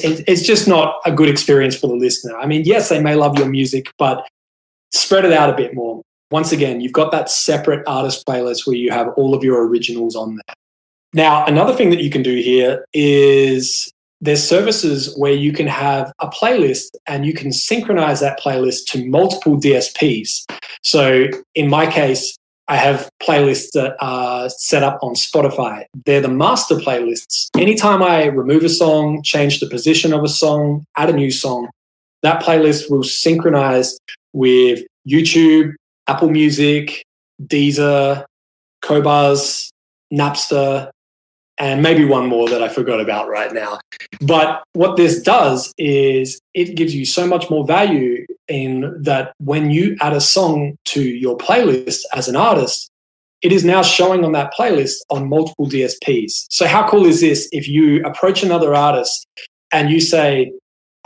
A: just not a good experience for the listener. I mean, yes, they may love your music, but spread it out a bit more. Once again, you've got that separate artist playlist where you have all of your originals on there. Now, another thing that you can do here is there's services where you can have a playlist and you can synchronize that playlist to multiple DSPs. So in my case, I have playlists that are set up on Spotify. They're the master playlists. Anytime I remove a song, change the position of a song, add a new song, that playlist will synchronize with YouTube, Apple Music, Deezer, Qobuz, Napster, and maybe one more that I forgot about right now. But what this does is it gives you so much more value in that when you add a song to your playlist as an artist, it is now showing on that playlist on multiple DSPs. So how cool is this if you approach another artist and you say,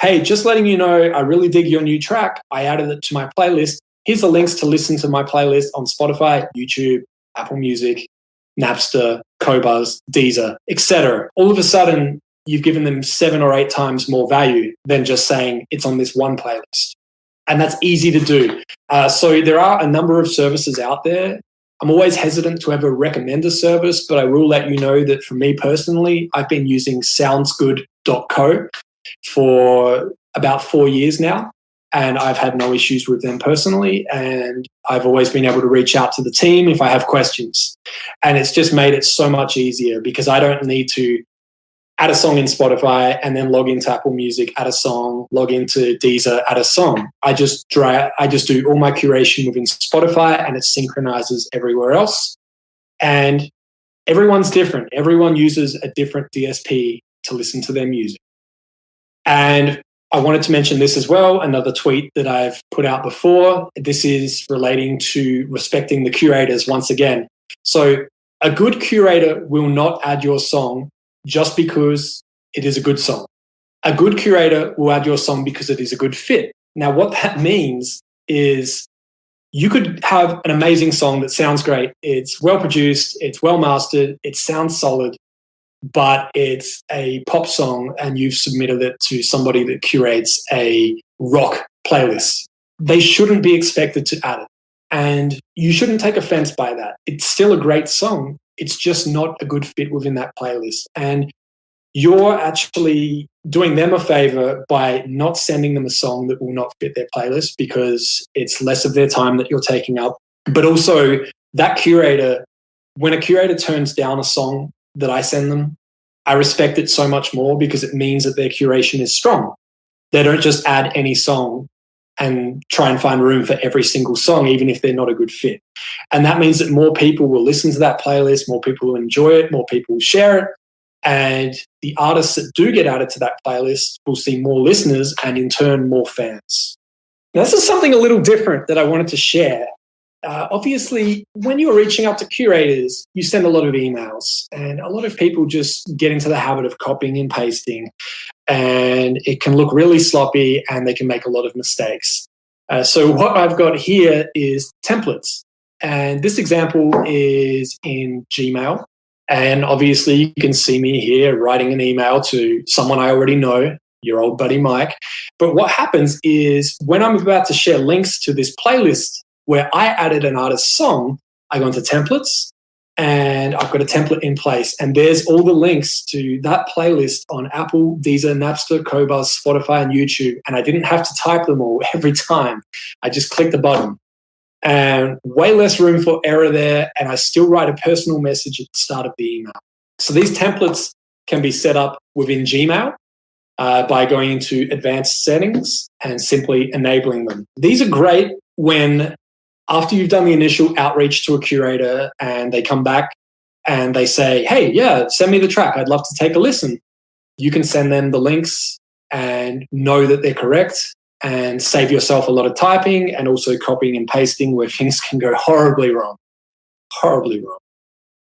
A: hey, just letting you know, I really dig your new track. I added it to my playlist. Here's the links to listen to my playlist on Spotify, YouTube, Apple Music, Napster, Qobuz, Deezer, etc. All of a sudden, you've given them 7 or 8 times more value than just saying it's on this one playlist. And that's easy to do. So there are a number of services out there. I'm always hesitant to ever recommend a service, but I will let you know that for me personally, I've been using soundsgood.co for about 4 years now. And I've had no issues with them personally. And I've always been able to reach out to the team if I have questions. And it's just made it so much easier because I don't need to add a song in Spotify and then log into Apple Music, add a song, log into Deezer, add a song. I just do all my curation within Spotify and it synchronizes everywhere else. And everyone's different. Everyone uses a different DSP to listen to their music. And I wanted to mention this as well, another tweet that I've put out before. This is relating to respecting the curators once again. So a good curator will not add your song just because it is a good song. A good curator will add your song because it is a good fit. Now, what that means is you could have an amazing song that sounds great. It's well produced, it's well mastered, it sounds solid, but it's a pop song and you've submitted it to somebody that curates a rock playlist. They shouldn't be expected to add it. And you shouldn't take offense by that. It's still a great song. It's just not a good fit within that playlist. And you're actually doing them a favor by not sending them a song that will not fit their playlist because it's less of their time that you're taking up. But also that curator, when a curator turns down a song that I send them, I respect it so much more because it means that their curation is strong. They don't just add any song and try and find room for every single song, even if they're not a good fit. And that means that more people will listen to that playlist, more people will enjoy it, more people will share it. And the artists that do get added to that playlist will see more listeners and in turn more fans. Now, this is something a little different that I wanted to share. Obviously, when you're reaching out to curators, you send a lot of emails and a lot of people just get into the habit of copying and pasting and it can look really sloppy and they can make a lot of mistakes. So what I've got here is templates. And this example is in Gmail. And obviously you can see me here writing an email to someone I already know, your old buddy Mike. But what happens is when I'm about to share links to this playlist where I added an artist's song, I go into templates and I've got a template in place. And there's all the links to that playlist on Apple, Deezer, Napster, Qobuz, Spotify, and YouTube. And I didn't have to type them all every time. I just clicked the button. and way less room for error there. And I still write a personal message at the start of the email. So these templates can be set up within Gmail by going into advanced settings and simply enabling them. These are great when, after you've done the initial outreach to a curator and they come back and they say, hey, yeah, send me the track. I'd love to take a listen. You can send them the links and know that they're correct and save yourself a lot of typing and also copying and pasting where things can go horribly wrong.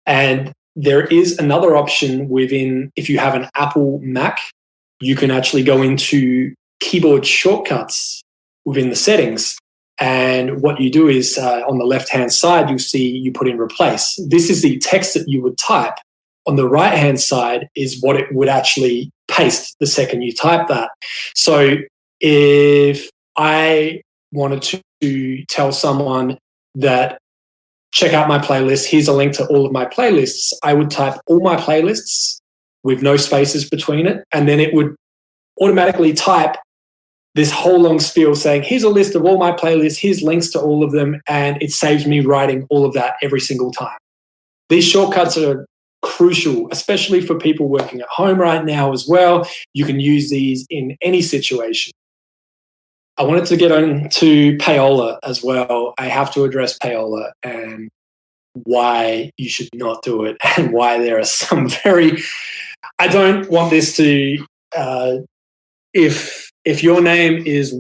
A: And there is another option within, if you have an Apple Mac, you can actually go into keyboard shortcuts within the settings. And what you do is on the left-hand side, you'll see you put in replace. This is the text that you would type. On the right-hand side is what it would actually paste the second you type that. So if I wanted to tell someone that, check out my playlist, here's a link to all of my playlists, I would type all my playlists with no spaces between it, and then it would automatically type this whole long spiel saying, here's a list of all my playlists, here's links to all of them, and it saves me writing all of that every single time. These shortcuts are crucial, especially for people working at home right now as well. You can use these in any situation. I wanted to get on to Payola as well. I have to address Payola and why you should not do it and why there are some I don't want this to, if your name is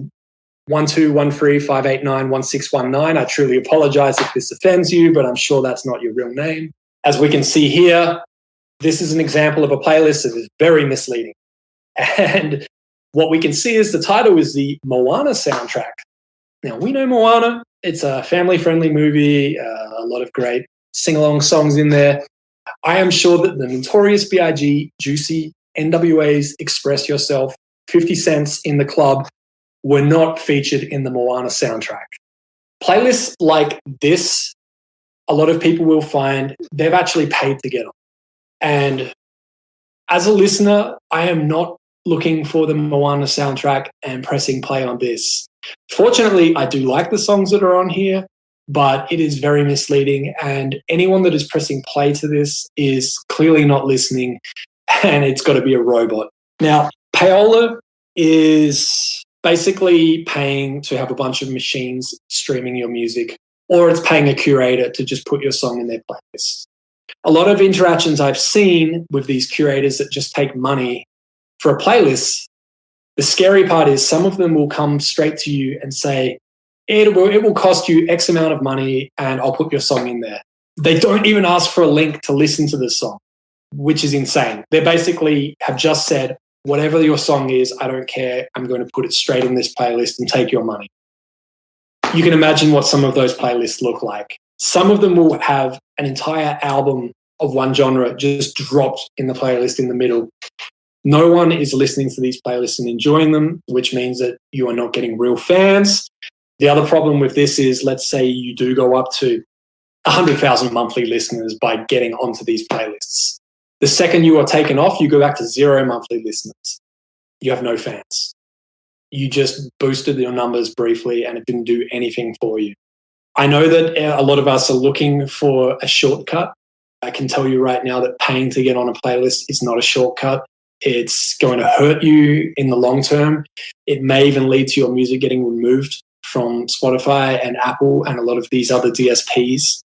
A: 121358911619, I truly apologize if this offends you, but I'm sure that's not your real name. As we can see here, this is an example of a playlist that is very misleading. And what we can see is the title is the Moana soundtrack. Now, we know Moana. It's a family-friendly movie, a lot of great sing-along songs in there. I am sure that the Notorious B.I.G., Juicy, NWA's Express Yourself, 50 Cent in the Club were not featured in the Moana soundtrack. Playlists like this, a lot of people will find they've actually paid to get on. And as a listener, I am not looking for the Moana soundtrack and pressing play on this. Fortunately, I do like the songs that are on here, but it is very misleading, and anyone that is pressing play to this is clearly not listening, and it's got to be a robot. Now, Payola is basically paying to have a bunch of machines streaming your music, or it's paying a curator to just put your song in their playlist. A lot of interactions I've seen with these curators that just take money for a playlist, the scary part is some of them will come straight to you and say, it will cost you X amount of money and I'll put your song in there. They don't even ask for a link to listen to the song, which is insane. They basically have just said, whatever your song is, I don't care. I'm going to put it straight in this playlist and take your money. You can imagine what some of those playlists look like. Some of them will have an entire album of one genre just dropped in the playlist in the middle. No one is listening to these playlists and enjoying them, which means that you are not getting real fans. The other problem with this is, let's say you do go up to 100,000 monthly listeners by getting onto these playlists. The second you are taken off, you go back to 0 monthly listeners. You have no fans. You just boosted your numbers briefly and it didn't do anything for you. I know that a lot of us are looking for a shortcut. I can tell you right now that paying to get on a playlist is not a shortcut. It's going to hurt you in the long term. It may even lead to your music getting removed from Spotify and Apple and a lot of these other DSPs.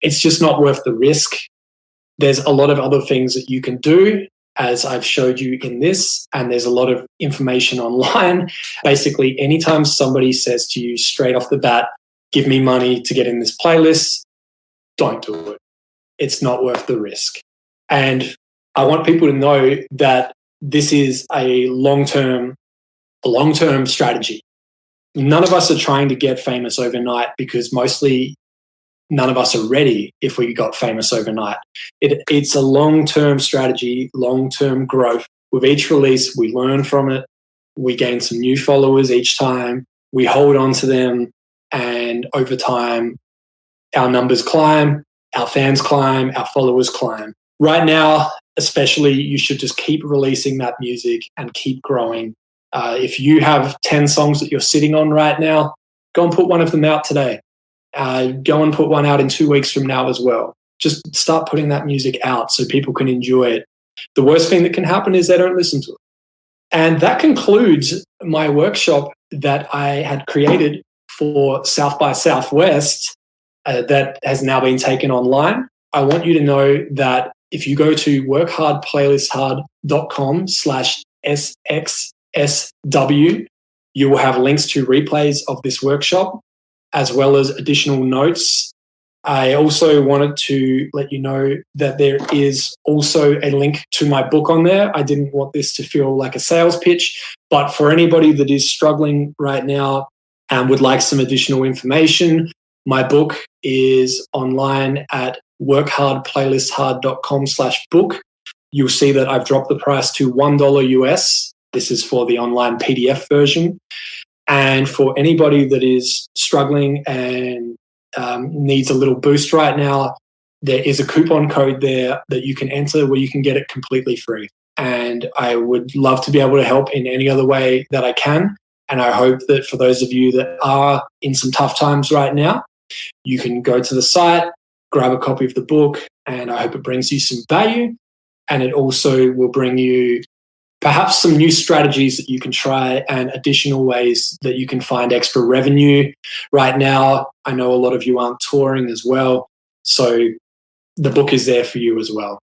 A: It's just not worth the risk. There's a lot of other things that you can do, as I've showed you in this, and there's a lot of information online. Basically, anytime somebody says to you straight off the bat, give me money to get in this playlist, don't do it. It's not worth the risk. And I want people to know that this is a long-term strategy. None of us are trying to get famous overnight because mostly none of us are ready if we got famous overnight. It's a long-term strategy, long-term growth. With each release, we learn from it. We gain some new followers each time. We hold on to them. And over time, our numbers climb, our fans climb, our followers climb. Right now, especially, you should just keep releasing that music and keep growing. If you have 10 songs that you're sitting on right now, go and put one of them out today. Go and put one out in 2 weeks from now as well. Just start putting that music out so people can enjoy it. The worst thing that can happen is they don't listen to it. And that concludes my workshop that I had created for South by Southwest that has now been taken online. I want you to know that if you go to workhardplaylisthard.com/SXSW, you will have links to replays of this workshop as well as additional notes. I also wanted to let you know that there is also a link to my book on there. I didn't want this to feel like a sales pitch, but for anybody that is struggling right now and would like some additional information, my book is online at workhardplaylisthard.com/book. You'll see that I've dropped the price to $1 US. This is for the online PDF version. And for anybody that is struggling and needs a little boost right now, there is a coupon code there that you can enter where you can get it completely free. And I would love to be able to help in any other way that I can. And I hope that for those of you that are in some tough times right now, you can go to the site, grab a copy of the book, and I hope it brings you some value. And it also will bring you perhaps some new strategies that you can try and additional ways that you can find extra revenue. Right now, I know a lot of you aren't touring as well, so the book is there for you as well.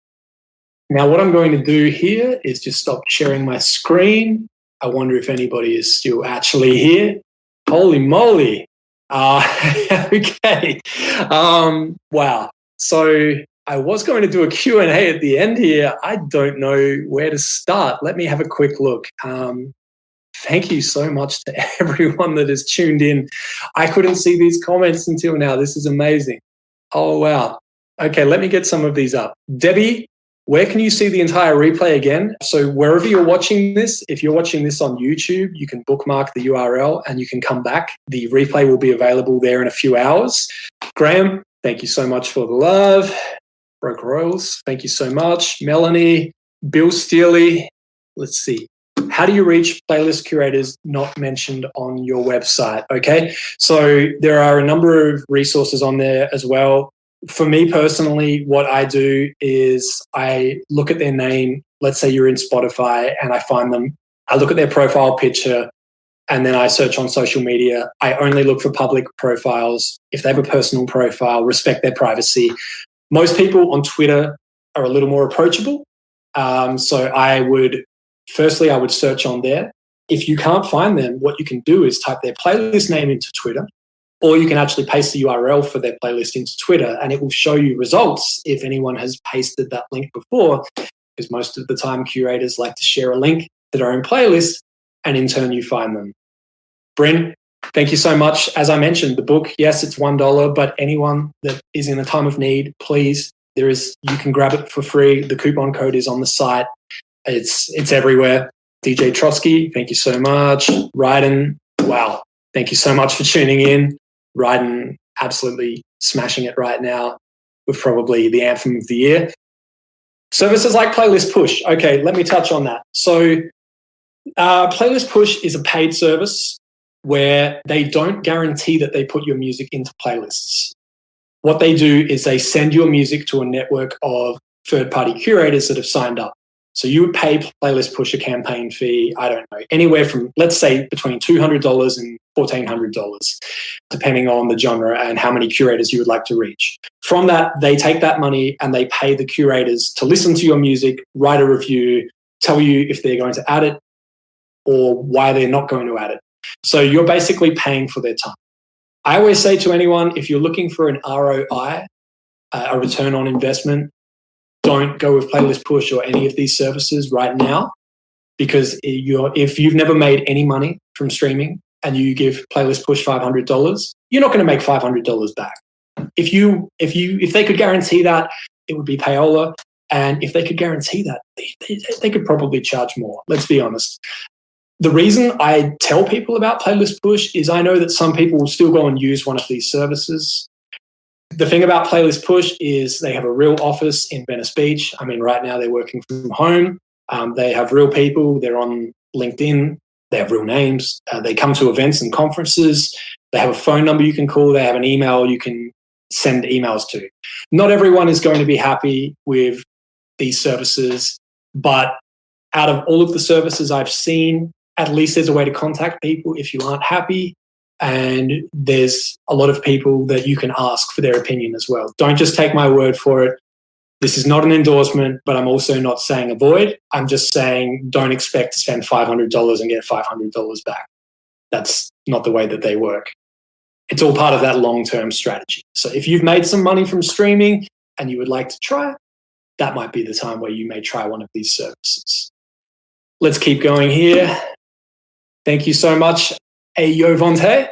A: Now, what I'm going to do here is just stop sharing my screen. I wonder if anybody is still actually here. Holy moly. Okay. Wow. So I was going to do a Q&A at the end here. I don't know where to start. Let me have a quick look. Thank you so much to everyone that has tuned in. I couldn't see these comments until now. This is amazing. Oh, wow. Okay, let me get some of these up. Debbie, where can you see the entire replay again? So wherever you're watching this, if you're watching this on YouTube, you can bookmark the URL and you can come back. The replay will be available there in a few hours. Graham, thank you so much for the love. Broke Royals, thank you so much. Melanie, Bill Steely, let's see. How do you reach playlist curators not mentioned on your website? Okay, so there are a number of resources on there as well. For me personally, what I do is I look at their name. Let's say you're in Spotify and I find them. I look at their profile picture and then I search on social media. I only look for public profiles. If they have a personal profile, respect their privacy. Most people on Twitter are a little more approachable. So I would search on there. If you can't find them, what you can do is type their playlist name into Twitter, or you can actually paste the URL for their playlist into Twitter, and it will show you results if anyone has pasted that link before, because most of the time curators like to share a link to their own playlist, and in turn you find them. Bryn, thank you so much. As I mentioned, the book, yes, it's $1, but anyone that is in a time of need, please, you can grab it for free. The coupon code is on the site. It's everywhere. DJ Trotsky, thank you so much. Ryden, wow, thank you so much for tuning in. Ryden, absolutely smashing it right now with probably the anthem of the year. Services like Playlist Push. Okay, let me touch on that. So Playlist Push is a paid service where they don't guarantee that they put your music into playlists. What they do is they send your music to a network of third-party curators that have signed up. So you would pay Playlist Push a campaign fee, I don't know, anywhere from, let's say, between $200 and $1,400, depending on the genre and how many curators you would like to reach. From that, they take that money and they pay the curators to listen to your music, write a review, tell you if they're going to add it or why they're not going to add it. So you're basically paying for their time. I always say to anyone, if you're looking for an ROI, a return on investment, don't go with Playlist Push or any of these services right now, because if you've never made any money from streaming and you give Playlist Push $500, you're not going to make $500 back. If they could guarantee that, it would be payola, and if they could guarantee that, they could probably charge more. Let's be honest. The reason I tell people about Playlist Push is I know that some people will still go and use one of these services. The thing about Playlist Push is they have a real office in Venice Beach. I mean, right now they're working from home. They have real people. They're on LinkedIn. They have real names. They come to events and conferences. They have a phone number you can call. They have an email you can send emails to. Not everyone is going to be happy with these services, but out of all of the services I've seen, at least there's a way to contact people if you aren't happy. And there's a lot of people that you can ask for their opinion as well. Don't just take my word for it. This is not an endorsement, but I'm also not saying avoid. I'm just saying don't expect to spend $500 and get $500 back. That's not the way that they work. It's all part of that long-term strategy. So if you've made some money from streaming and you would like to try it, that might be the time where you may try one of these services. Let's keep going here. Thank you so much, Ayo Vonte.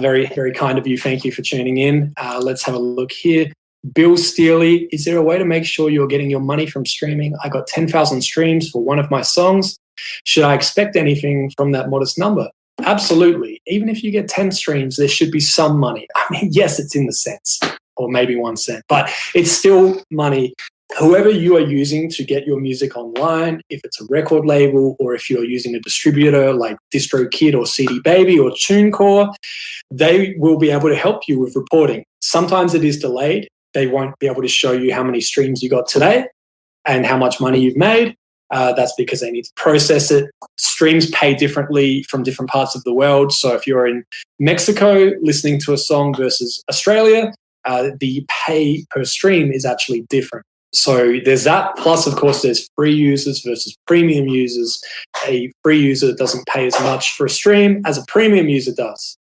A: Very, very kind of you. Thank you for tuning in. Let's have a look here. Bill Steely, is there a way to make sure you're getting your money from streaming? I got 10,000 streams for one of my songs. Should I expect anything from that modest number? Absolutely. Even if you get 10 streams, there should be some money. I mean, yes, it's in the cents, or maybe 1 cent, but it's still money. Whoever you are using to get your music online, if it's a record label or if you're using a distributor like DistroKid or CD Baby or TuneCore, they will be able to help you with reporting. Sometimes it is delayed. They won't be able to show you how many streams you got today and how much money you've made. That's because they need to process it. Streams pay differently from different parts of the world. So if you're in Mexico listening to a song versus Australia, the pay per stream is actually different. So there's that. Plus, of course, there's free users versus premium users. A free user doesn't pay as much for a stream as a premium user does.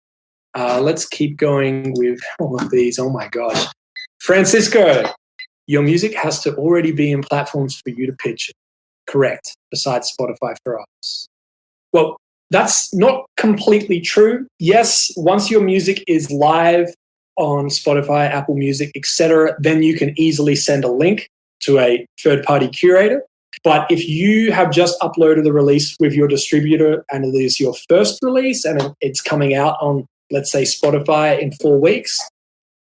A: Let's keep going with all of these. Oh, my gosh. Francisco, your music has to already be in platforms for you to pitch it. Correct, besides Spotify for us. Well, that's not completely true. Yes, once your music is live on Spotify, Apple Music, etc., then you can easily send a link to a third-party curator. But if you have just uploaded the release with your distributor and it is your first release and it's coming out on, let's say, Spotify in 4 weeks,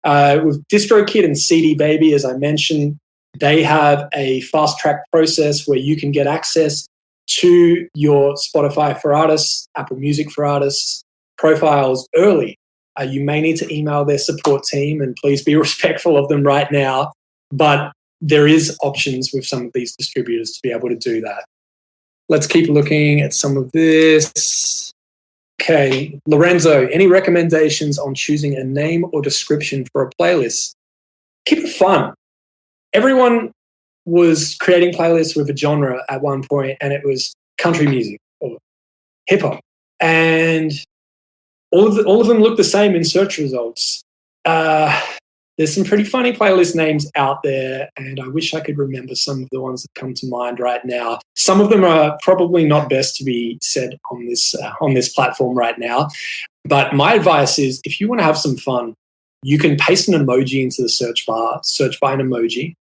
A: with DistroKid and CD Baby, as I mentioned, they have a fast-track process where you can get access to your Spotify for Artists, Apple Music for Artists profiles early. You may need to email their support team, and please be respectful of them right now. But there is options with some of these distributors to be able to do that. Let's keep looking at some of this. Okay, Lorenzo, any recommendations on choosing a name or description for a playlist? Keep it fun. Everyone was creating playlists with a genre at one point, and it was country music or hip hop, and all of them look the same in search results. There's some pretty funny playlist names out there, and I wish I could remember some of the ones that come to mind right now. Some of them are probably not best to be said on this platform right now. But my advice is, if you want to have some fun, you can paste an emoji into the search bar, search by an emoji,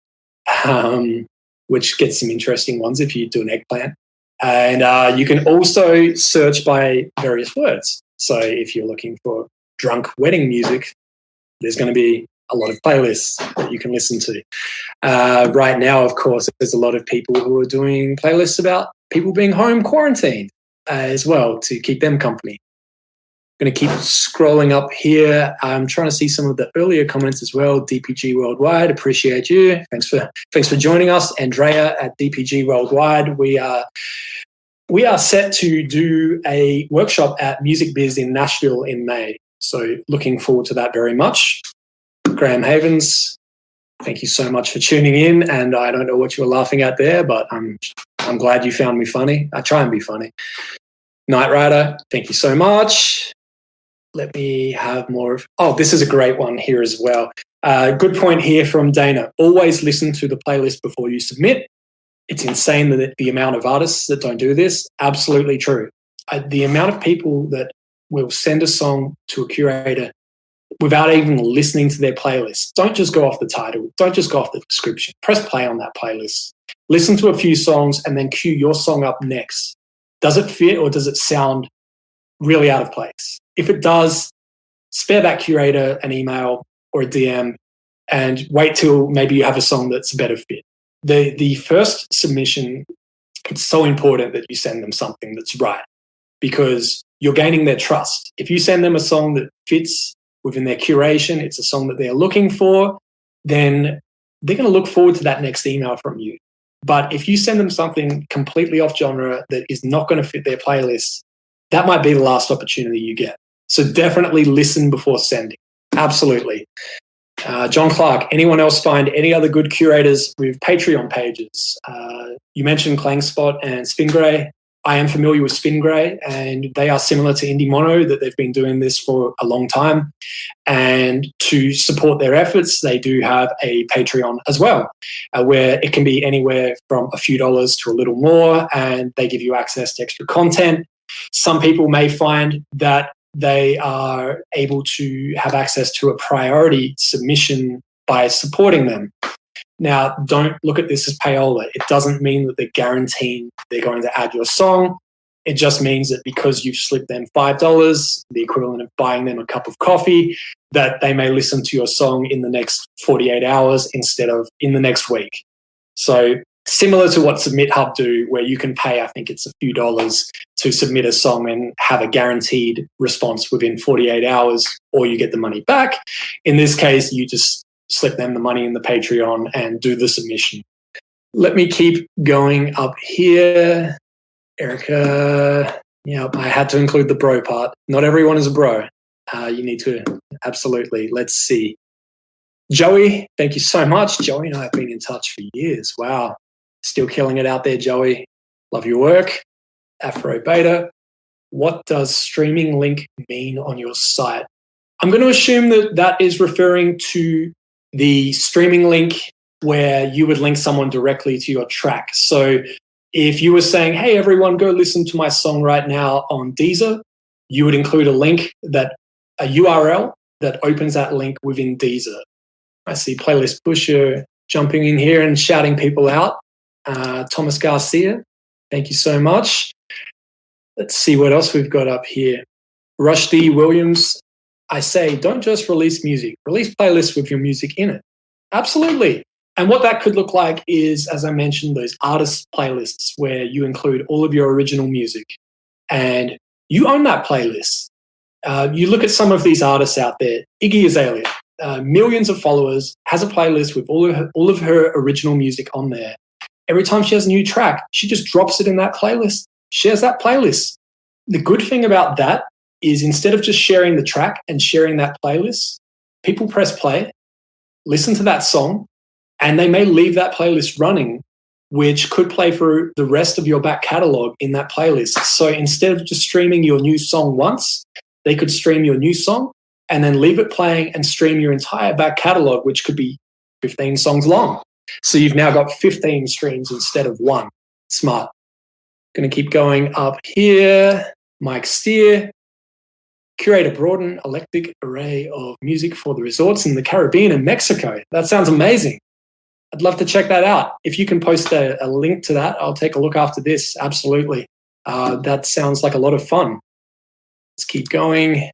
A: which gets some interesting ones if you do an eggplant. And you can also search by various words. So if you're looking for drunk wedding music, there's going to be a lot of playlists that you can listen to. Right now, of course, there's a lot of people who are doing playlists about people being home quarantined as well to keep them company. I'm going to keep scrolling up here. I'm trying to see some of the earlier comments as well. DPG Worldwide, appreciate you. Thanks for joining us. Andrea at DPG Worldwide. We are set to do a workshop at Music Biz in Nashville in May. So looking forward to that very much. Graham Havens, thank you so much for tuning in. And I don't know what you were laughing at there, but I'm glad you found me funny. I try and be funny. Knight Rider, thank you so much. Let me have more of... Oh, this is a great one here as well. Good point here from Dana. Always listen to the playlist before you submit. It's insane that the amount of artists that don't do this. Absolutely true. The amount of people that will send a song to a curator without even listening to their playlist. Don't just go off the title. Don't just go off the description. Press play on that playlist. Listen to a few songs and then cue your song up next. Does it fit or does it sound really out of place? If it does, spare that curator an email or a DM and wait till maybe you have a song that's a better fit. The first submission, it's so important that you send them something that's right, because you're gaining their trust. If you send them a song that fits within their curation, it's a song that they're looking for, then they're going to look forward to that next email from you. But if you send them something completely off genre that is not going to fit their playlist, that might be the last opportunity you get. So definitely listen before sending. Absolutely. John Clark, anyone else find any other good curators with Patreon pages? You mentioned Klangspot and Spingrey. I am familiar with Spingrey, and they are similar to Indie Mono, that they've been doing this for a long time. And to support their efforts, they do have a Patreon as well, where it can be anywhere from a few dollars to a little more, and they give you access to extra content. Some people may find that they are able to have access to a priority submission by supporting them. Now, don't look at this as payola. It doesn't mean that they're guaranteeing they're going to add your song. It just means that because you've slipped them $5, the equivalent of buying them a cup of coffee, that they may listen to your song in the next 48 hours instead of in the next week. So similar to what Submit Hub do, where you can pay, I think it's a few dollars to submit a song and have a guaranteed response within 48 hours, or you get the money back. In this case, you just slip them the money in the Patreon and do the submission. Let me keep going up here. Erica, I had to include the bro part. Not everyone is a bro. You need to, absolutely. Let's see. Joey, thank you so much. Joey and I have been in touch for years. Wow. Still killing it out there, Joey. Love your work. Afro Beta, what does streaming link mean on your site? I'm going to assume that that is referring to the streaming link where you would link someone directly to your track. So if you were saying, hey, everyone, go listen to my song right now on Deezer, you would include a link, a URL that opens that link within Deezer. I see Playlist Pusher jumping in here and shouting people out. Thomas Garcia, thank you so much. Let's see what else we've got up here. Rushdie Williams, I say, don't just release music. Release playlists with your music in it. Absolutely. And what that could look like is, as I mentioned, those artist playlists where you include all of your original music and you own that playlist. You look at some of these artists out there. Iggy Azalea, millions of followers, has a playlist with all of her original music on there. Every time she has a new track, she just drops it in that playlist, shares that playlist. The good thing about that is instead of just sharing the track and sharing that playlist, people press play, listen to that song, and they may leave that playlist running, which could play for the rest of your back catalog in that playlist. So instead of just streaming your new song once, they could stream your new song and then leave it playing and stream your entire back catalog, which could be 15 songs long. So you've now got 15 streams instead of one. Smart. Going to keep going up here. Mike Steer. Curate a broad and eclectic array of music for the resorts in the Caribbean and Mexico. That sounds amazing. I'd love to check that out. If you can post a link to that, I'll take a look after this. Absolutely. That sounds like a lot of fun. Let's keep going.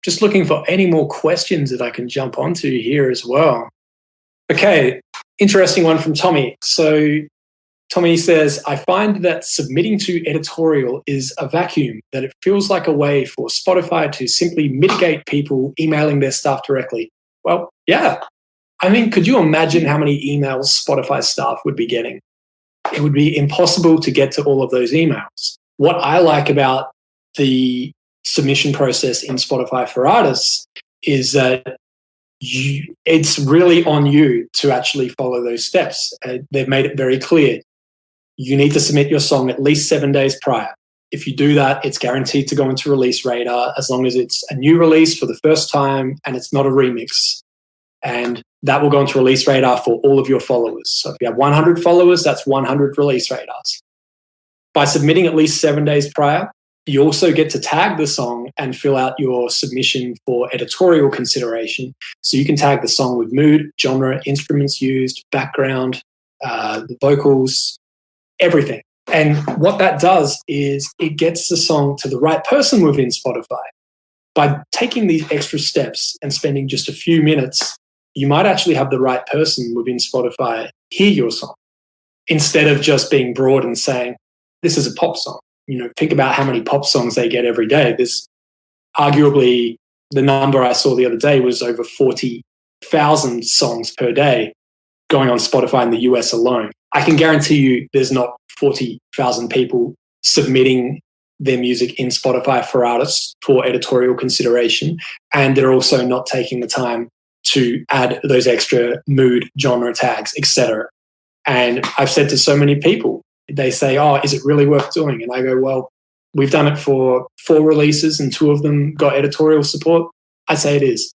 A: Just looking for any more questions that I can jump onto here as well. Okay, interesting one from Tommy. So Tommy says, I find that submitting to editorial is a vacuum, that it feels like a way for Spotify to simply mitigate people emailing their staff directly. Well, yeah. I mean, could you imagine how many emails Spotify staff would be getting? It would be impossible to get to all of those emails. What I like about the submission process in Spotify for Artists is that it's really on you to actually follow those steps. They've made it very clear. You need to submit your song at least 7 days prior. If you do that, it's guaranteed to go into Release Radar as long as it's a new release for the first time and it's not a remix. And that will go into Release Radar for all of your followers. So if you have 100 followers, that's 100 Release Radars. By submitting at least 7 days prior, you also get to tag the song and fill out your submission for editorial consideration. So you can tag the song with mood, genre, instruments used, background, the vocals, everything. And what that does is it gets the song to the right person within Spotify. By taking these extra steps and spending just a few minutes, you might actually have the right person within Spotify hear your song instead of just being broad and saying, this is a pop song. think about how many pop songs they get every day. There's arguably, the number I saw the other day was over 40,000 songs per day going on Spotify in the US alone. I can guarantee you there's not 40,000 people submitting their music in Spotify for artists for editorial consideration, and they're also not taking the time to add those extra mood, genre tags, etc. And I've said to so many people, they say, "Oh, is it really worth doing?" And I go, "Well, we've done it for 4 releases and 2 of them got editorial support. I say it is.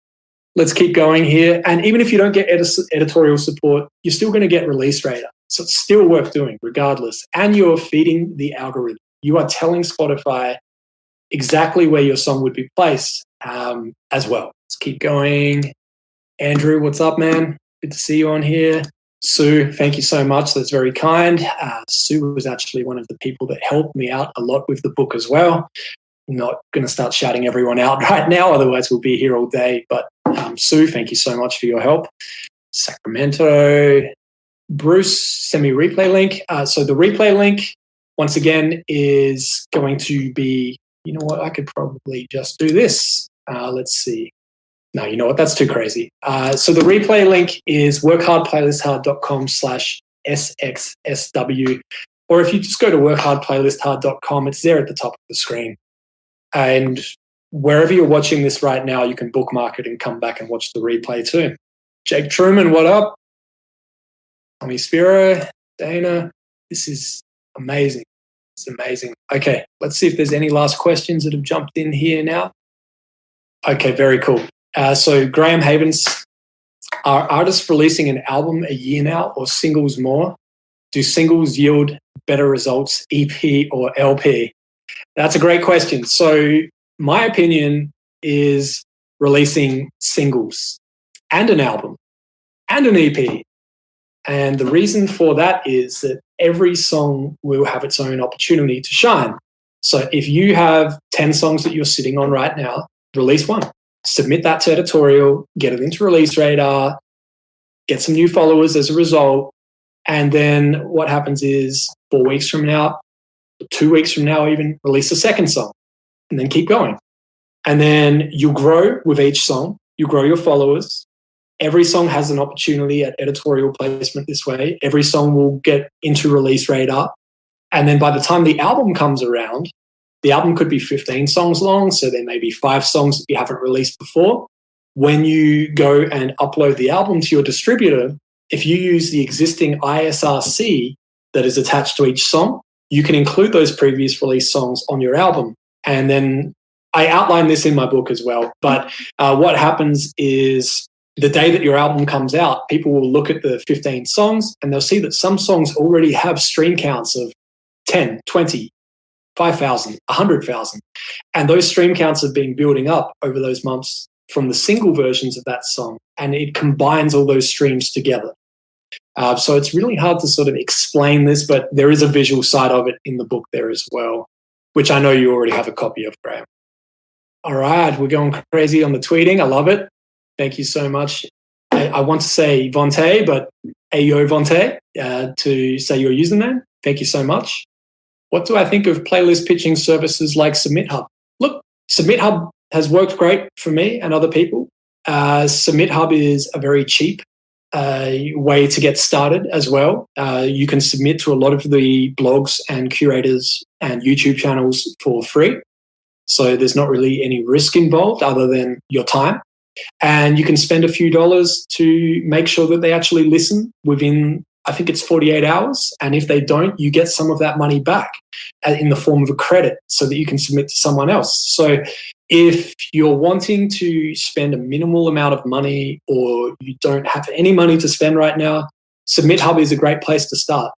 A: Let's keep going here. And even if you don't get editorial support, you're still going to get release radar. So it's still worth doing regardless. And you're feeding the algorithm. You are telling Spotify exactly where your song would be placed as well. Let's keep going. Andrew, what's up, man? Good to see you on here. Sue, thank you so much. That's very kind. Sue was actually one of the people that helped me out a lot with the book as well. I'm not going to start shouting everyone out right now, otherwise we'll be here all day. But Sue, thank you so much for your help. Sacramento. Bruce, send me a replay link. So the replay link, once again, is going to be, you know what, I could probably just do this. Let's see. No, you know what? That's too crazy. So the replay link is workhardplaylisthard.com/SXSW. Or if you just go to workhardplaylisthard.com, it's there at the top of the screen. And wherever you're watching this right now, you can bookmark it and come back and watch the replay too. Jake Truman, what up? Tommy Spiro, Dana, this is amazing. It's amazing. Okay, let's see if there's any last questions that have jumped in here now. Okay, very cool. So Graham Havens, are artists releasing an album a year now or singles more? Do singles yield better results, EP or LP? That's a great question. So my opinion is releasing singles and an album and an EP. And the reason for that is that every song will have its own opportunity to shine. So if you have 10 songs that you're sitting on right now, release one. Submit that to editorial, get it into release radar, get some new followers as a result. And then what happens is 4 weeks from now, 2 weeks from now even, release a second song and then keep going. And then you'll grow with each song. You grow your followers. Every song has an opportunity at editorial placement this way. Every song will get into release radar. And then by the time the album comes around, the album could be 15 songs long, so there may be 5 songs that you haven't released before. When you go and upload the album to your distributor, if you use the existing ISRC that is attached to each song, you can include those previous release songs on your album. And then I outline this in my book as well. But what happens is the day that your album comes out, people will look at the 15 songs and they'll see that some songs already have stream counts of 10, 20, 5,000, 100,000. And those stream counts have been building up over those months from the single versions of that song. And it combines all those streams together. So it's really hard to sort of explain this, but there is a visual side of it in the book there as well, which I know you already have a copy of, Graham. All right, we're going crazy on the tweeting. I love it. Thank you so much. I want to say Vontae, but Ayo Vontae to say your username. Thank you so much. What do I think of playlist pitching services like SubmitHub? Look, SubmitHub has worked great for me and other people. SubmitHub is a very cheap way to get started as well. You can submit to a lot of the blogs and curators and YouTube channels for free. So there's not really any risk involved other than your time. And you can spend a few dollars to make sure that they actually listen within, I think it's 48 hours. And if they don't, you get some of that money back in the form of a credit so that you can submit to someone else. So if you're wanting to spend a minimal amount of money or you don't have any money to spend right now, SubmitHub is a great place to start.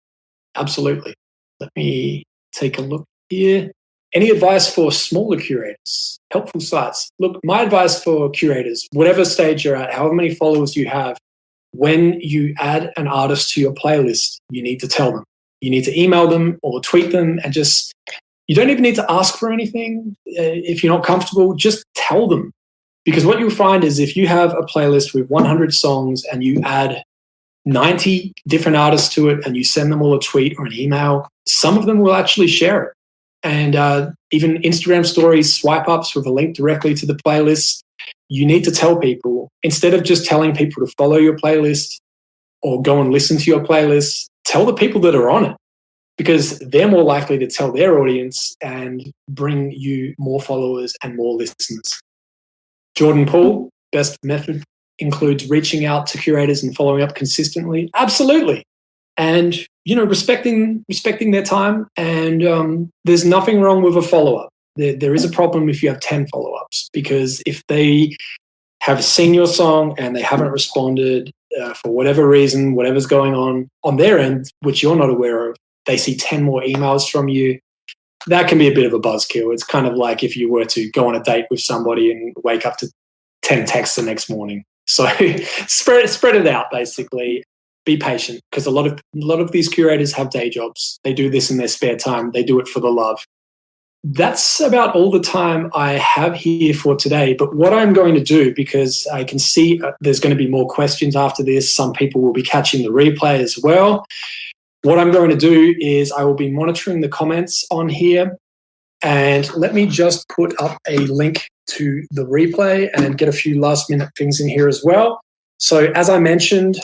A: Absolutely. Let me take a look here. Any advice for smaller curators? Helpful sites. Look, my advice for curators, whatever stage you're at, however many followers you have, when you add an artist to your playlist, you need to tell them. You need to email them or tweet them and just, you don't even need to ask for anything. If you're not comfortable, just tell them. Because what you'll find is if you have a playlist with 100 songs and you add 90 different artists to it and you send them all a tweet or an email, some of them will actually share it. and even Instagram stories, swipe ups with a link directly to the playlist. You need to tell people, instead of just telling people to follow your playlist or go and listen to your playlist, tell the people that are on it, because they're more likely to tell their audience and bring you more followers and more listeners. Jordan Poole, best method includes reaching out to curators and following up consistently. Absolutely. And, respecting their time. And there's nothing wrong with a follow-up. There is a problem if you have 10 follow-ups, because if they have seen your song and they haven't responded for whatever reason, whatever's going on their end, which you're not aware of, they see 10 more emails from you, that can be a bit of a buzzkill. It's kind of like if you were to go on a date with somebody and wake up to 10 texts the next morning. So spread it out, basically. Be patient, because a lot of these curators have day jobs. They do this in their spare time. They do it for the love. That's about all the time I have here for today. But what I'm going to do, because I can see there's going to be more questions after this, some people will be catching the replay as well. What I'm going to do is I will be monitoring the comments on here, and let me just put up a link to the replay and get a few last minute things in here as well. So as I mentioned,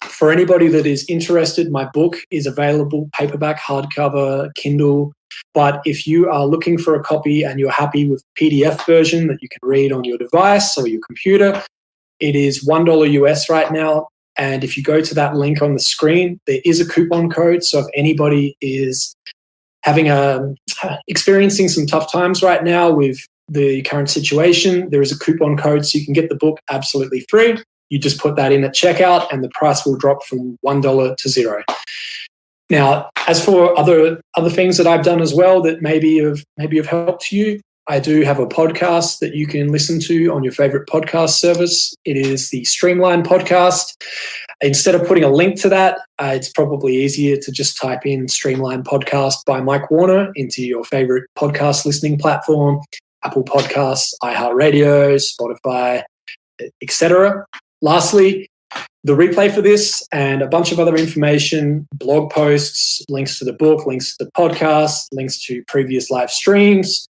A: for anybody that is interested, my book is available, paperback, hardcover, Kindle. But if you are looking for a copy and you're happy with the PDF version that you can read on your device or your computer, it is $1 US right now. And if you go to that link on the screen, there is a coupon code. So if anybody is experiencing some tough times right now with the current situation, there is a coupon code so you can get the book absolutely free. You just put that in at checkout and the price will drop from $1 to $0. Now, as for other things that I've done as well that maybe have helped you, I do have a podcast that you can listen to on your favorite podcast service. It is the Streamline Podcast. Instead of putting a link to that, it's probably easier to just type in Streamline Podcast by Mike Warner into your favorite podcast listening platform, Apple Podcasts, iHeartRadio, Spotify, etc. Lastly, the replay for this and a bunch of other information, blog posts, links to the book, links to the podcast, links to previous live streams,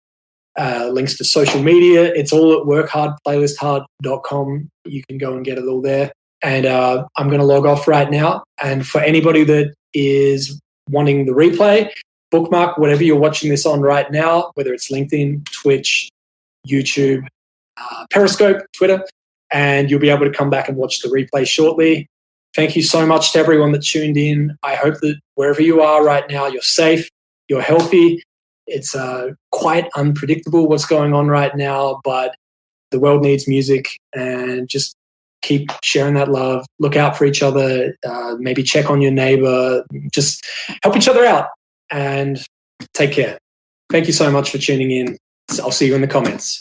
A: links to social media. It's all at workhardplaylisthard.com. You can go and get it all there. And I'm going to log off right now. And for anybody that is wanting the replay, bookmark whatever you're watching this on right now, whether it's LinkedIn, Twitch, YouTube, Periscope, Twitter, and you'll be able to come back and watch the replay shortly. Thank you so much to everyone that tuned in. I hope that wherever you are right now, you're safe, you're healthy. It's quite unpredictable what's going on right now, but the world needs music, and just keep sharing that love. Look out for each other. Maybe check on your neighbor. Just help each other out and take care. Thank you so much for tuning in. I'll see you in the comments.